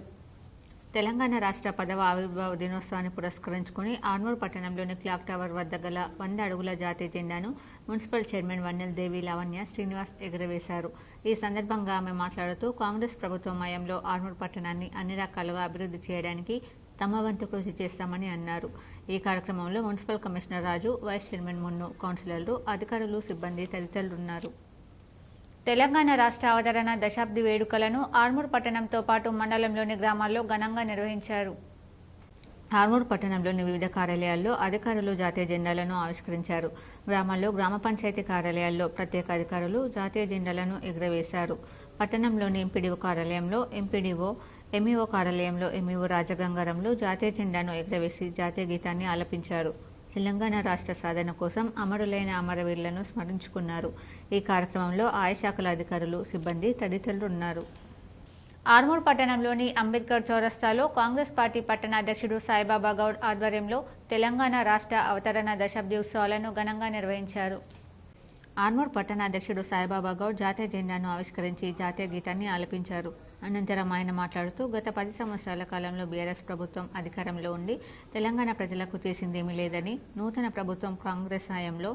తెలంగాణ రాష్ట్ర 10వ ఆవిర్భావ దినోత్సవాన్ని పురస్కరించుకుని ఆర్మూర్ పట్టణంలోని క్లాక్ టవర్ వద్ద గల 100 అడుగుల జాతీయ జెండాను మున్సిపల్ చైర్మన్ వన్నెల్ దేవి లావణ్య శ్రీనివాస్ ఎగురవేశారు. ఈ సందర్భంగా ఆమె మాట్లాడుతూ కాంగ్రెస్ ప్రభుత్వం హయాంలో ఆర్మూర్ పట్టణాన్ని అన్ని రకాలుగా అభివృద్ధి చేయడానికి తమ వంతు కృషి చేస్తామని అన్నారు. ఈ కార్యక్రమంలో మున్సిపల్ కమిషనర్ రాజు, వైస్ చైర్మన్ మున్ను, కౌన్సిలర్లు, అధికారులు, సిబ్బంది తదితరులున్నారు. తెలంగాణ రాష్ట్ర అవతరణ దశాబ్ది వేడుకలను ఆర్మూర్ పట్టణంతో పాటు మండలంలోని గ్రామాల్లో ఘనంగా నిర్వహించారు. ఆర్మూర్ పట్టణంలోని వివిధ కార్యాలయాల్లో అధికారులు జాతీయ జెండాలను ఆవిష్కరించారు. గ్రామాల్లో గ్రామ పంచాయతీ కార్యాలయాల్లో ప్రత్యేక అధికారులు జాతీయ జెండాలను ఎగురవేశారు. పట్టణంలోని ఎంపీడీఓ కార్యాలయంలో ఎంపీడీఓ, ఎంఈఓ కార్యాలయంలో ఎంఈఓ రాజగంగారంలో జాతీయ జెండాను ఎగురవేసి జాతీయ గీతాన్ని ఆలపించారు. తెలంగాణ రాష్ట్ర సాధన కోసం అమరులైన అమరవీరులను స్మరించుకున్నారు. ఈ కార్యక్రమంలో ఆయా శాఖల అధికారులు, సిబ్బంది తదితరులు ఉన్నారు. ఆర్మూర్ పట్టణంలోని అంబేద్కర్ చౌరస్తాలో కాంగ్రెస్ పార్టీ పట్టణ అధ్యక్షుడు సాయిబాబా గౌడ్ ఆధ్వర్యంలో తెలంగాణ రాష్ట్ర అవతరణ దశాబ్ది ఉత్సవాలను ఘనంగా నిర్వహించారు. ఆర్మూర్ పట్టణ అధ్యక్షుడు సాయిబాబా గౌడ్ జాతీయ జెండాను ఆవిష్కరించి జాతీయ గీతాన్ని ఆలపించారు. అనంతరం ఆయన మాట్లాడుతూ గత 10 సంవత్సరాల కాలంలో బీఆర్ఎస్ ప్రభుత్వం అధికారంలో ఉండి తెలంగాణ ప్రజలకు చేసిందేమీ లేదని, నూతన ప్రభుత్వం కాంగ్రెస్ హయాంలో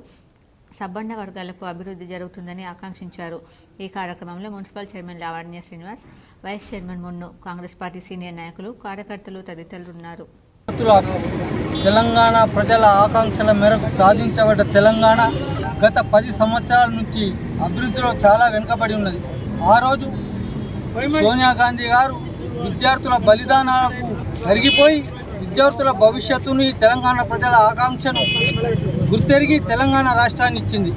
సబ్బండ వర్గాలకు అభివృద్ధి జరుగుతుందని ఆకాంక్షించారు. ఈ కార్యక్రమంలో municipal chairman Lavanya Srinivas, vice chairman Munnu, Congress party senior నాయకులు, కార్యకర్తలు తదితరులు ఉన్నారు. తెలంగాణ ప్రజల ఆకాంక్షల మేరకు సాధించబడ్డ తెలంగాణ గత 10 సంవత్సరాల నుంచి అభివృద్ధిలో చాలా వెనుకబడి ఉన్నది. ఆ రోజు సోనియా గాంధీ గారు విద్యార్థుల బలిదానాలకు కరిగిపోయి విద్యార్థుల భవిష్యత్తుని, తెలంగాణ ప్రజల ఆకాంక్షను గుర్తెరిగి తెలంగాణ రాష్ట్రాన్ని ఇచ్చింది.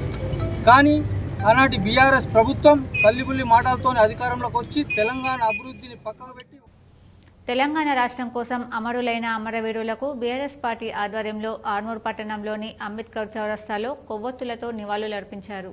కానీ ఆనాటి బీఆర్ఎస్ ప్రభుత్వం కల్లిబుల్లి మాటలతో అధికారంలోకి వచ్చి తెలంగాణ అభివృద్ధిని పక్కకు పెట్టి తెలంగాణ రాష్ట్రం కోసం అమరులైన అమరవీరులకు బీఆర్ఎస్ పార్టీ ఆధ్వర్యంలో ఆర్మూర్ పట్టణంలోని అంబేద్కర్ చౌరస్తాలో కొవ్వొత్తులతో నివాళులర్పించారు.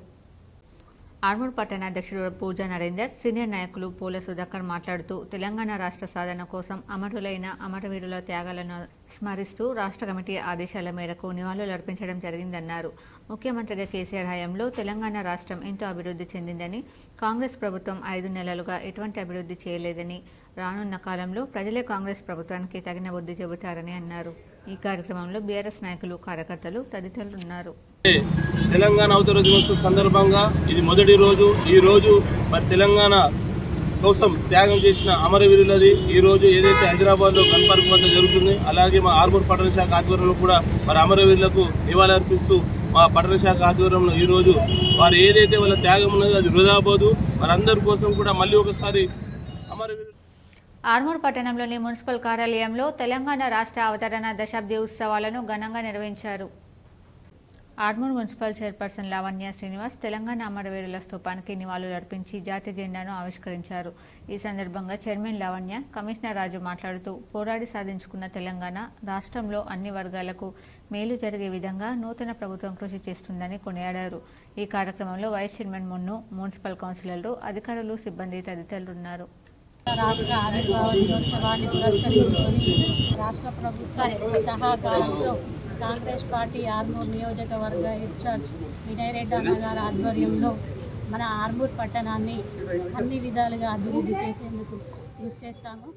ఆర్మూర్ పట్టణ అధ్యక్షుడు పూజా నరేందర్, సీనియర్ నాయకులు పూల సుధాకర్ మాట్లాడుతూ తెలంగాణ రాష్ట్ర సాధన కోసం అమరులైన అమరవీరుల త్యాగాలను స్మరిస్తూ రాష్ట్ర కమిటీ ఆదేశాల మేరకు నివాళులర్పించడం జరిగిందన్నారు. ముఖ్యమంత్రిగా కేసీఆర్ హయాంలో తెలంగాణ రాష్ట్రం ఎంతో అభివృద్ధి చెందిందని, కాంగ్రెస్ ప్రభుత్వం 5 నెలలుగా ఎటువంటి అభివృద్ధి చేయలేదని, రానున్న కాలంలో ప్రజలే కాంగ్రెస్ ప్రభుత్వానికి తగిన బుద్ధి చెబుతారని అన్నారు. ఈ కార్యక్రమంలో బీఆర్ఎస్ నాయకులు, కార్యకర్తలు తదితరులు ఉన్నారు. తెలంగాణ అవతరణ దినోత్సవం సందర్భంగా ఇది మొదటి రోజు. ఈ రోజు మరి తెలంగాణ కోసం త్యాగం చేసిన అమరవీరులది ఈ రోజు ఏదైతే హైదరాబాద్లో గన్ పార్క్ వద్ద జరుగుతుంది, అలాగే మా ఆర్మూర్ పట్టణ శాఖ ఆధ్వర్యంలో కూడా మరి అమరవీరులకు నివాళులర్పిస్తూ మా పట్టణ శాఖ ఆధ్వర్యంలో ఈరోజు వారు ఏదైతే వాళ్ళ త్యాగం ఉన్నదో అది వృధా పోదు. వారందరి కోసం కూడా మళ్ళీ ఒకసారి ఆర్మూర్ పట్టణంలోని మున్సిపల్ కార్యాలయంలో తెలంగాణ రాష్ట్ర అవతరణ దశాబ్ది ఉత్సవాలను ఘనంగా నిర్వహించారు. ఆర్మూర్ మున్సిపల్ చైర్పర్సన్ లావణ్య శ్రీనివాస్ తెలంగాణ అమరవీరుల స్తూపానికి నివాళులర్పించి జాతీయ జెండాను ఆవిష్కరించారు. ఈ సందర్భంగా చైర్మన్ లావణ్య, కమిషనర్ రాజు మాట్లాడుతూ పోరాడి సాధించుకున్న తెలంగాణ రాష్ట్రంలో అన్ని వర్గాలకు మేలు జరిగే విధంగా నూతన ప్రభుత్వం కృషి చేస్తుందని కొనియాడారు. ఈ కార్యక్రమంలో వైస్ చైర్మన్ మున్ను, మున్సిపల్ కౌన్సిలర్లు, అధికారులు, సిబ్బంది తదితరులున్నారు. రాష్ట్ర ఆవిర్భావ దినోత్సవాన్ని పురస్కరించుకొని రాష్ట్ర ప్రభుత్వ సహకారంతో కాంగ్రెస్ పార్టీ ఆర్మూర్ నియోజకవర్గ ఇన్ఛార్జ్ వినయ్ రెడ్డి అన్న గారి ఆధ్వర్యంలో మన ఆర్మూర్ పట్టణాన్ని అన్ని విధాలుగా అభివృద్ధి చేసేందుకు కృషి చేస్తాము.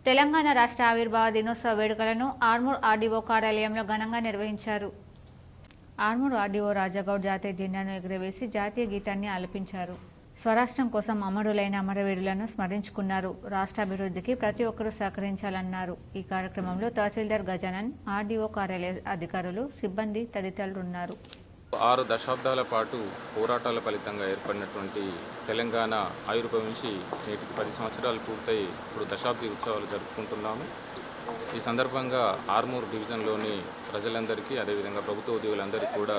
తెలంగాణ రాష్ట్ర ఆవిర్భావ దినోత్సవ వేడుకలను ఆర్మూర్ ఆర్డీఓ కార్యాలయంలో ఘనంగా నిర్వహించారు. ఆర్మూర్ ఆర్డీఓ రాజాగౌడ్ జాతీయ జెండాను ఎగురవేసి జాతీయ గీతాన్ని ఆలపించారు. స్వరాష్ట్రం కోసం అమరులైన అమరవీరులను స్మరించుకున్నారు. రాష్ట్ర అభివృద్ధికి ప్రతి ఒక్కరూ సహకరించాలన్నారు. ఈ కార్యక్రమంలో తహసీల్దార్ గజానన్, ఆర్డీఓ కార్యాలయ అధికారులు, సిబ్బంది తదితరులున్నారు. 6 దశాబ్దాల పాటు పోరాటాల ఫలితంగా ఏర్పడినటువంటి తెలంగాణ ఆవిర్భవించి నేటికి 10 సంవత్సరాలు పూర్తయి ఇప్పుడు దశాబ్ది ఉత్సవాలు జరుపుకుంటున్నాము. ఈ సందర్భంగా ఆర్మూర్ డివిజన్లోని ప్రజలందరికీ, అదేవిధంగా ప్రభుత్వ ఉద్యోగులందరికీ కూడా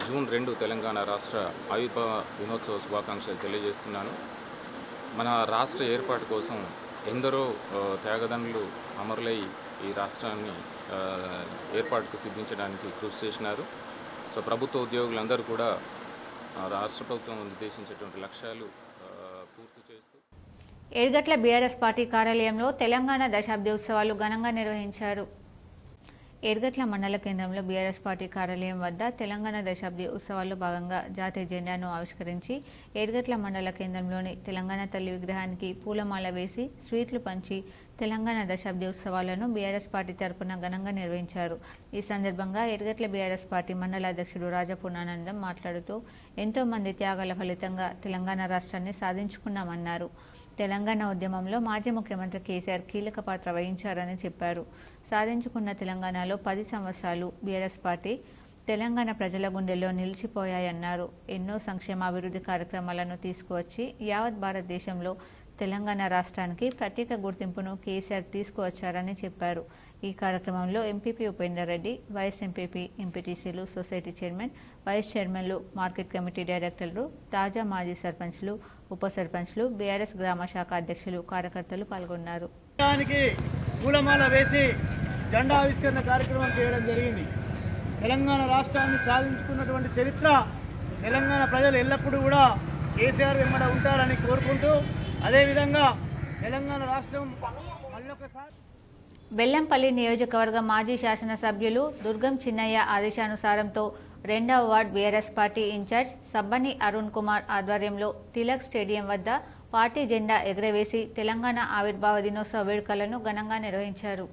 జూన్ 2 తెలంగాణ రాష్ట్ర ఆవిర్భావ దినోత్సవ శుభాకాంక్షలు తెలియజేస్తున్నాను. మన రాష్ట్ర ఏర్పాటు కోసం ఎందరో త్యాగదనులు అమరులై ఈ రాష్ట్రాన్ని ఏర్పాటుకు సిద్ధించడానికి కృషి చేసినారు. సో ప్రభుత్వ ఉద్యోగులందరూ కూడా రాష్ట్ర ప్రభుత్వం నిర్దేశించేటువంటి లక్ష్యాలు పూర్తి చేస్తూ ఎర్గట్ల బీఆర్ఎస్ పార్టీ కార్యాలయంలో తెలంగాణ దశాబ్ది ఉత్సవాలు ఘనంగా నిర్వహించారు. ఎర్గట్ల మండల కేంద్రంలో బీఆర్ఎస్ పార్టీ కార్యాలయం వద్ద తెలంగాణ దశాబ్ది ఉత్సవాల్లో భాగంగా జాతీయ జెండాను ఆవిష్కరించి ఎర్గట్ల మండల కేంద్రంలోని తెలంగాణ తల్లి విగ్రహానికి పూలమాల వేసి స్వీట్లు పంచి తెలంగాణ దశాబ్ది ఉత్సవాలను బీఆర్ఎస్ పార్టీ తరపున ఘనంగా నిర్వహించారు. ఈ సందర్భంగా ఎర్గట్ల బీఆర్ఎస్ పార్టీ మండల అధ్యక్షుడు రాజపూర్ణానందం మాట్లాడుతూ ఎంతో మంది త్యాగాల ఫలితంగా తెలంగాణ రాష్ట్రాన్ని సాధించుకున్నామన్నారు. తెలంగాణ ఉద్యమంలో మాజీ ముఖ్యమంత్రి కేసీఆర్ కీలక పాత్ర వహించారని చెప్పారు. సాధించుకున్న తెలంగాణలో 10 సంవత్సరాలు బీఆర్ఎస్ పార్టీ తెలంగాణ ప్రజల గుండెల్లో నిలిచిపోయాయన్నారు. ఎన్నో సంక్షేమ అభివృద్ధి కార్యక్రమాలను తీసుకువచ్చి యావత్ భారతదేశంలో తెలంగాణ రాష్ట్రానికి ప్రత్యేక గుర్తింపును కేసీఆర్ తీసుకువచ్చారని చెప్పారు. ఈ కార్యక్రమంలో MPP Upender Reddy, vice MPP, ఎంపీటీసీలు, సొసైటీ చైర్మన్, వైస్ చైర్మన్లు, మార్కెట్ కమిటీ డైరెక్టర్లు, తాజా మాజీ సర్పంచ్లు, ఉప సర్పంచ్లు, బీఆర్ఎస్ గ్రామ శాఖ అధ్యక్షులు, కార్యకర్తలు పాల్గొన్నారు. పూలమాల వేసి జెండా ఆవిష్కరణ కార్యక్రమం చేయడం జరిగింది. తెలంగాణ రాష్ట్రాన్ని సాధించుకున్నటువంటి చరిత్ర తెలంగాణ ప్రజలు ఎల్లప్పుడూ కూడా కేసీఆర్ వెంబడ ఉంటారని కోరుకుంటూ, అదేవిధంగా తెలంగాణ రాష్ట్రం మళ్ళొకసారి బెల్లంపల్లి నియోజకవర్గ మాజీ శాసనసభ్యులు దుర్గం చిన్నయ్య ఆదేశానుసారంతో 2వ ward BRS party incharge Sabbani Arun Kumar ఆధ్వర్యంలో తిలక్ స్టేడియం వద్ద పార్టీ జెండా ఎగురవేసి తెలంగాణ ఆవిర్భావ దినోత్సవ వేడుకలను ఘనంగా నిర్వహించారు.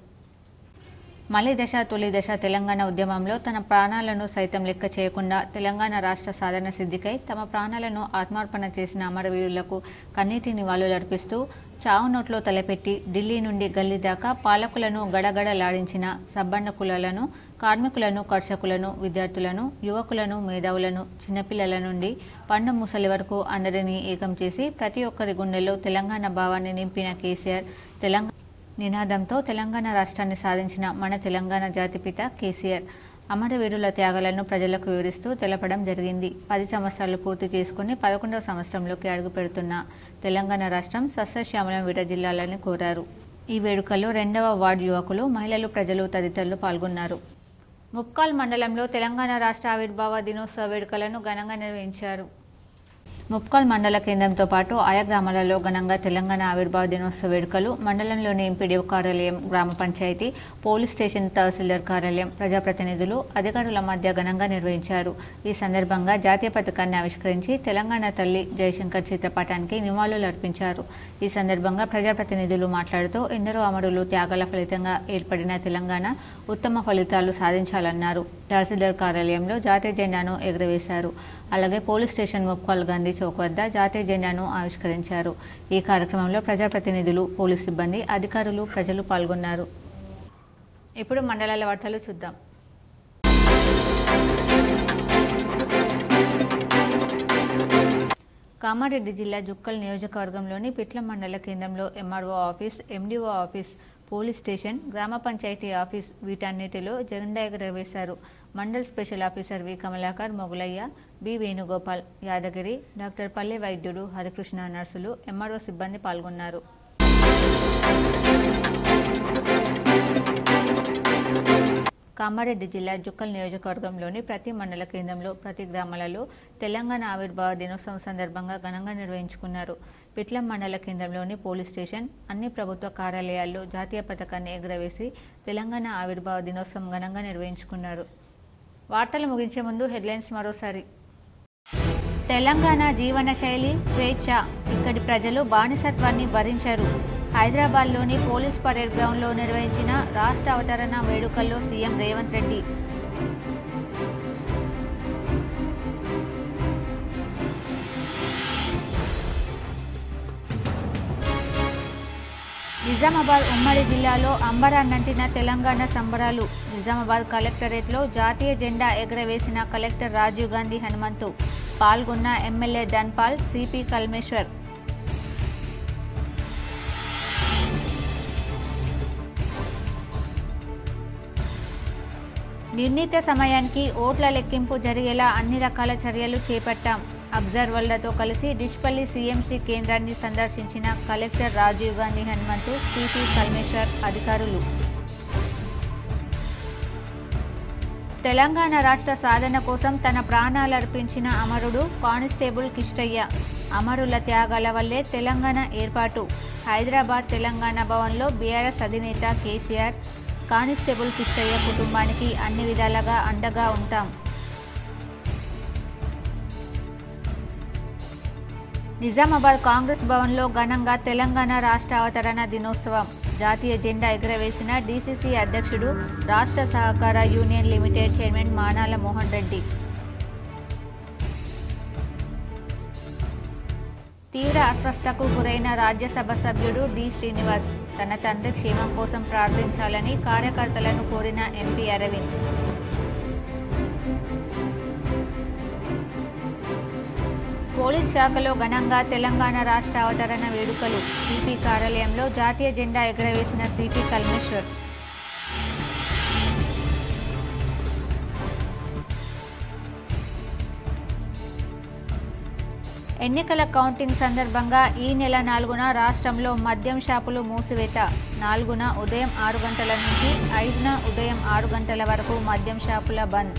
మలి దశ, తొలి దశ తెలంగాణ ఉద్యమంలో తన ప్రాణాలను సైతం లెక్క చేయకుండా తెలంగాణ రాష్ట్ర సాధన సిద్ధికై తమ ప్రాణాలను ఆత్మార్పణ చేసిన అమరవీరులకు కన్నీటి నివాళులర్పిస్తూ చావు నోట్లో తలపెట్టి ఢిల్లీ నుండి గల్లీ దాకా పాలకులను గడగడలాడించిన సబ్బన్న కులాలను, కార్మికులను, కర్షకులను, విద్యార్థులను, యువకులను, మేధావులను, చిన్నపిల్లల నుండి పండు ముసలి వరకు అందరినీ ఏకం చేసి ప్రతి ఒక్కరి గుండెల్లో తెలంగాణ భావాన్ని నింపిన కేసీఆర్ తెలంగాణ నినాదంతో తెలంగాణ రాష్ట్రాన్ని సాధించిన మన తెలంగాణ జాతిపిత కేసీఆర్ అమరవీరుల త్యాగాలను ప్రజలకు వివరిస్తూ తెలపడం జరిగింది. 10 సంవత్సరాలు పూర్తి చేసుకుని 11వ సంవత్సరంలోకి అడుగు పెడుతున్న తెలంగాణ రాష్ట్రం సస్యశ్యామలం విరజిల్లాలని కోరారు. ఈ వేడుకల్లో 2వ వార్డు యువకులు, మహిళలు, ప్రజలు తదితరులు పాల్గొన్నారు. ముప్కాల్ మండలంలో తెలంగాణ రాష్ట్ర ఆవిర్భావ దినోత్సవ వేడుకలను ఘనంగా నిర్వహించారు. ముప్కాల్ మండల కేంద్రంతో పాటు ఆయా గ్రామాలలో ఘనంగా తెలంగాణ ఆవిర్భావ దినోత్సవ వేడుకలు మండలంలోని ఎంపీడీఓ కార్యాలయం, గ్రామ పంచాయతీ, పోలీస్ స్టేషన్, తహసీల్దార్ కార్యాలయం, ప్రజాప్రతినిధులు, అధికారుల మధ్య ఘనంగా నిర్వహించారు. ఈ సందర్భంగా జాతీయ పతాకాన్ని ఆవిష్కరించి తెలంగాణ తల్లి జయశంకర్ చిత్రపటానికి నివాళులు అర్పించారు. ఈ సందర్భంగా ప్రజాప్రతినిధులు మాట్లాడుతూ ఎందరో అమరులు త్యాగాల ఫలితంగా ఏర్పడిన తెలంగాణ ఉత్తమ ఫలితాలు సాధించాలన్నారు. తహసీల్దార్ కార్యాలయంలో జాతీయ జెండాను ఎగురవేశారు. అలాగే పోలీస్ స్టేషన్ ముప్కాల్ గాంధీ చౌక్ వద్ద జాతీయ జెండాను ఆవిష్కరించారు. ఈ కార్యక్రమంలో ప్రజాప్రతినిధులు, పోలీస్ సిబ్బంది, అధికారులు, ప్రజలు పాల్గొన్నారు. ఇప్పుడు మండలాల వార్తలు చూద్దాం. కామారెడ్డి జిల్లా జుక్కల్ నియోజకవర్గంలోని పిట్ల మండల కేంద్రంలో MRO office, MDO office, police station, గ్రామ పంచాయతీ ఆఫీస్ వీటన్నిటిలో జెండా ఎగురవేశారు. మండల్ స్పెషల్ ఆఫీసర్ వి కమలాకర్, మొగులయ్య, బి వేణుగోపాల్, యాదగిరి, డాక్టర్ పల్లె వైద్యుడు, హరికృష్ణ, నర్సులు, ఎంఆర్ఓ సిబ్బంది పాల్గొన్నారు. కామారెడ్డి జిల్లా జుక్కల్ నియోజకవర్గంలోని ప్రతి మండల కేంద్రంలో, ప్రతి గ్రామాలలో తెలంగాణ ఆవిర్భావ దినోత్సవం సందర్భంగా ఘనంగా నిర్వహించుకున్నారు. పిట్లం మండల కేంద్రంలోని పోలీస్ స్టేషన్, అన్ని ప్రభుత్వ కార్యాలయాల్లో జాతీయ పతాకాన్ని ఎగురవేసి తెలంగాణ ఆవిర్భావ దినోత్సవం ఘనంగా నిర్వహించుకున్నారు. వార్తలు ముగించే ముందు హెడ్లైన్స్ మరోసారి. తెలంగాణ జీవన శైలి, స్వేచ్ఛ, ఇక్కడి ప్రజలు బానిసత్వాన్ని భరించారు. హైదరాబాద్లోని పోలీస్ పరేడ్ గ్రౌండ్లో నిర్వహించిన రాష్ట్ర అవతరణ వేడుకల్లో సీఎం రేవంత్ రెడ్డి. నిజామాబాద్ ఉమ్మడి జిల్లాలో అంబరాన్నంటిన తెలంగాణ సంబరాలు. నిజామాబాద్ కలెక్టరేట్లో జాతీయ జెండా ఎగురవేసిన కలెక్టర్ రాజీవ్ గాంధీ హనుమంతు. పాల్గొన్న ఎమ్మెల్యే ధన్పాల్, సిపి కల్మేశ్వర్. నిర్ణీత సమయానికి ఓట్ల లెక్కింపు జరిగేలా అన్ని రకాల చర్యలు చేపట్టాం. అబ్జర్వర్లతో కలిసి డిష్పల్లి సిఎంసి కేంద్రాన్ని సందర్శించిన కలెక్టర్ రాజీవ్ గాంధీ హనుమంతు, సిపి కల్మేశ్వర్ అధికారులు. తెలంగాణ రాష్ట్ర సాధన కోసం తన ప్రాణాలర్పించిన అమరుడు కానిస్టేబుల్ కిష్టయ్య. అమరుల త్యాగాల వల్లే తెలంగాణ ఏర్పాటు. హైదరాబాద్ తెలంగాణ భవన్లో బీఆర్ఎస్ అధినేత కేసీఆర్. కానిస్టేబుల్ కిష్టయ్య కుటుంబానికి అన్ని విధాలుగా అండగా ఉంటాం. నిజామాబాద్ కాంగ్రెస్ భవన్లో ఘనంగా తెలంగాణ రాష్ట్ర అవతరణ దినోత్సవం. జాతీయ జెండా ఎగురవేసిన డీసీసీ అధ్యక్షుడు, రాష్ట్ర సహకార union limited chairman Manala Mohan Reddy. తీవ్ర అస్వస్థతకు గురైన రాజ్యసభ సభ్యుడు డి శ్రీనివాస్. తన తండ్రి క్షేమం కోసం ప్రార్థించాలని కార్యకర్తలను కోరిన ఎంపీ అరవింద్. పోలీస్ శాఖలో ఘనంగా తెలంగాణ రాష్ట్ర అవతరణ వేడుకలు. సిపి కార్యాలయంలో జాతీయ జెండా ఎగురవేసిన సిపి కల్మేశ్వర్. ఎన్నికల కౌంటింగ్ సందర్భంగా ఈ నెల 4న రాష్ట్రంలో మద్యం షాపులు మూసివేత. 4న ఉదయం 6 గంటల నుంచి 5న ఉదయం 6 గంటల వరకు మద్యం షాపుల బంద్.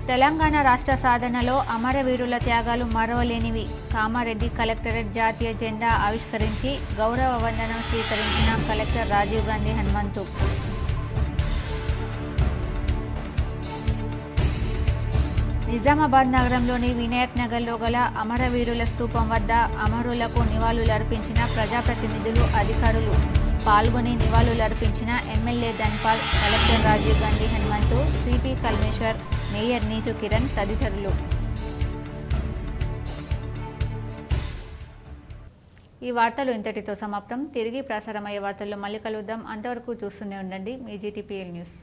తెలంగాణ రాష్ట్ర సాధనలో అమరవీరుల త్యాగాలు మరవలేనివి. కామారెడ్డి కలెక్టరేట్ జాతీయ జెండా ఆవిష్కరించి గౌరవ వందనం స్వీకరించిన కలెక్టర్ రాజీవ్ గాంధీ హనుమంతు. నిజామాబాద్ నగరంలోని వినాయక్ నగర్లో గల అమరవీరుల స్తూపం వద్ద అమరులకు నివాళులర్పించిన ప్రజాప్రతినిధులు, అధికారులు. పాల్గొని నివాళులర్పించిన MLA Dhanpal, collector Rajiv Gandhi Hanumanthu, CP Kalmeshwar, mayor Neetu Kiran తదితరులు. ఈ వార్తలు ఇంతటితో సమాప్తం. తిరిగి ప్రసారమయ్యే వార్తల్లో మళ్ళీ కలుద్దాం. అంతవరకు చూస్తూనే ఉండండి మీ జీటీపీఎల్ న్యూస్.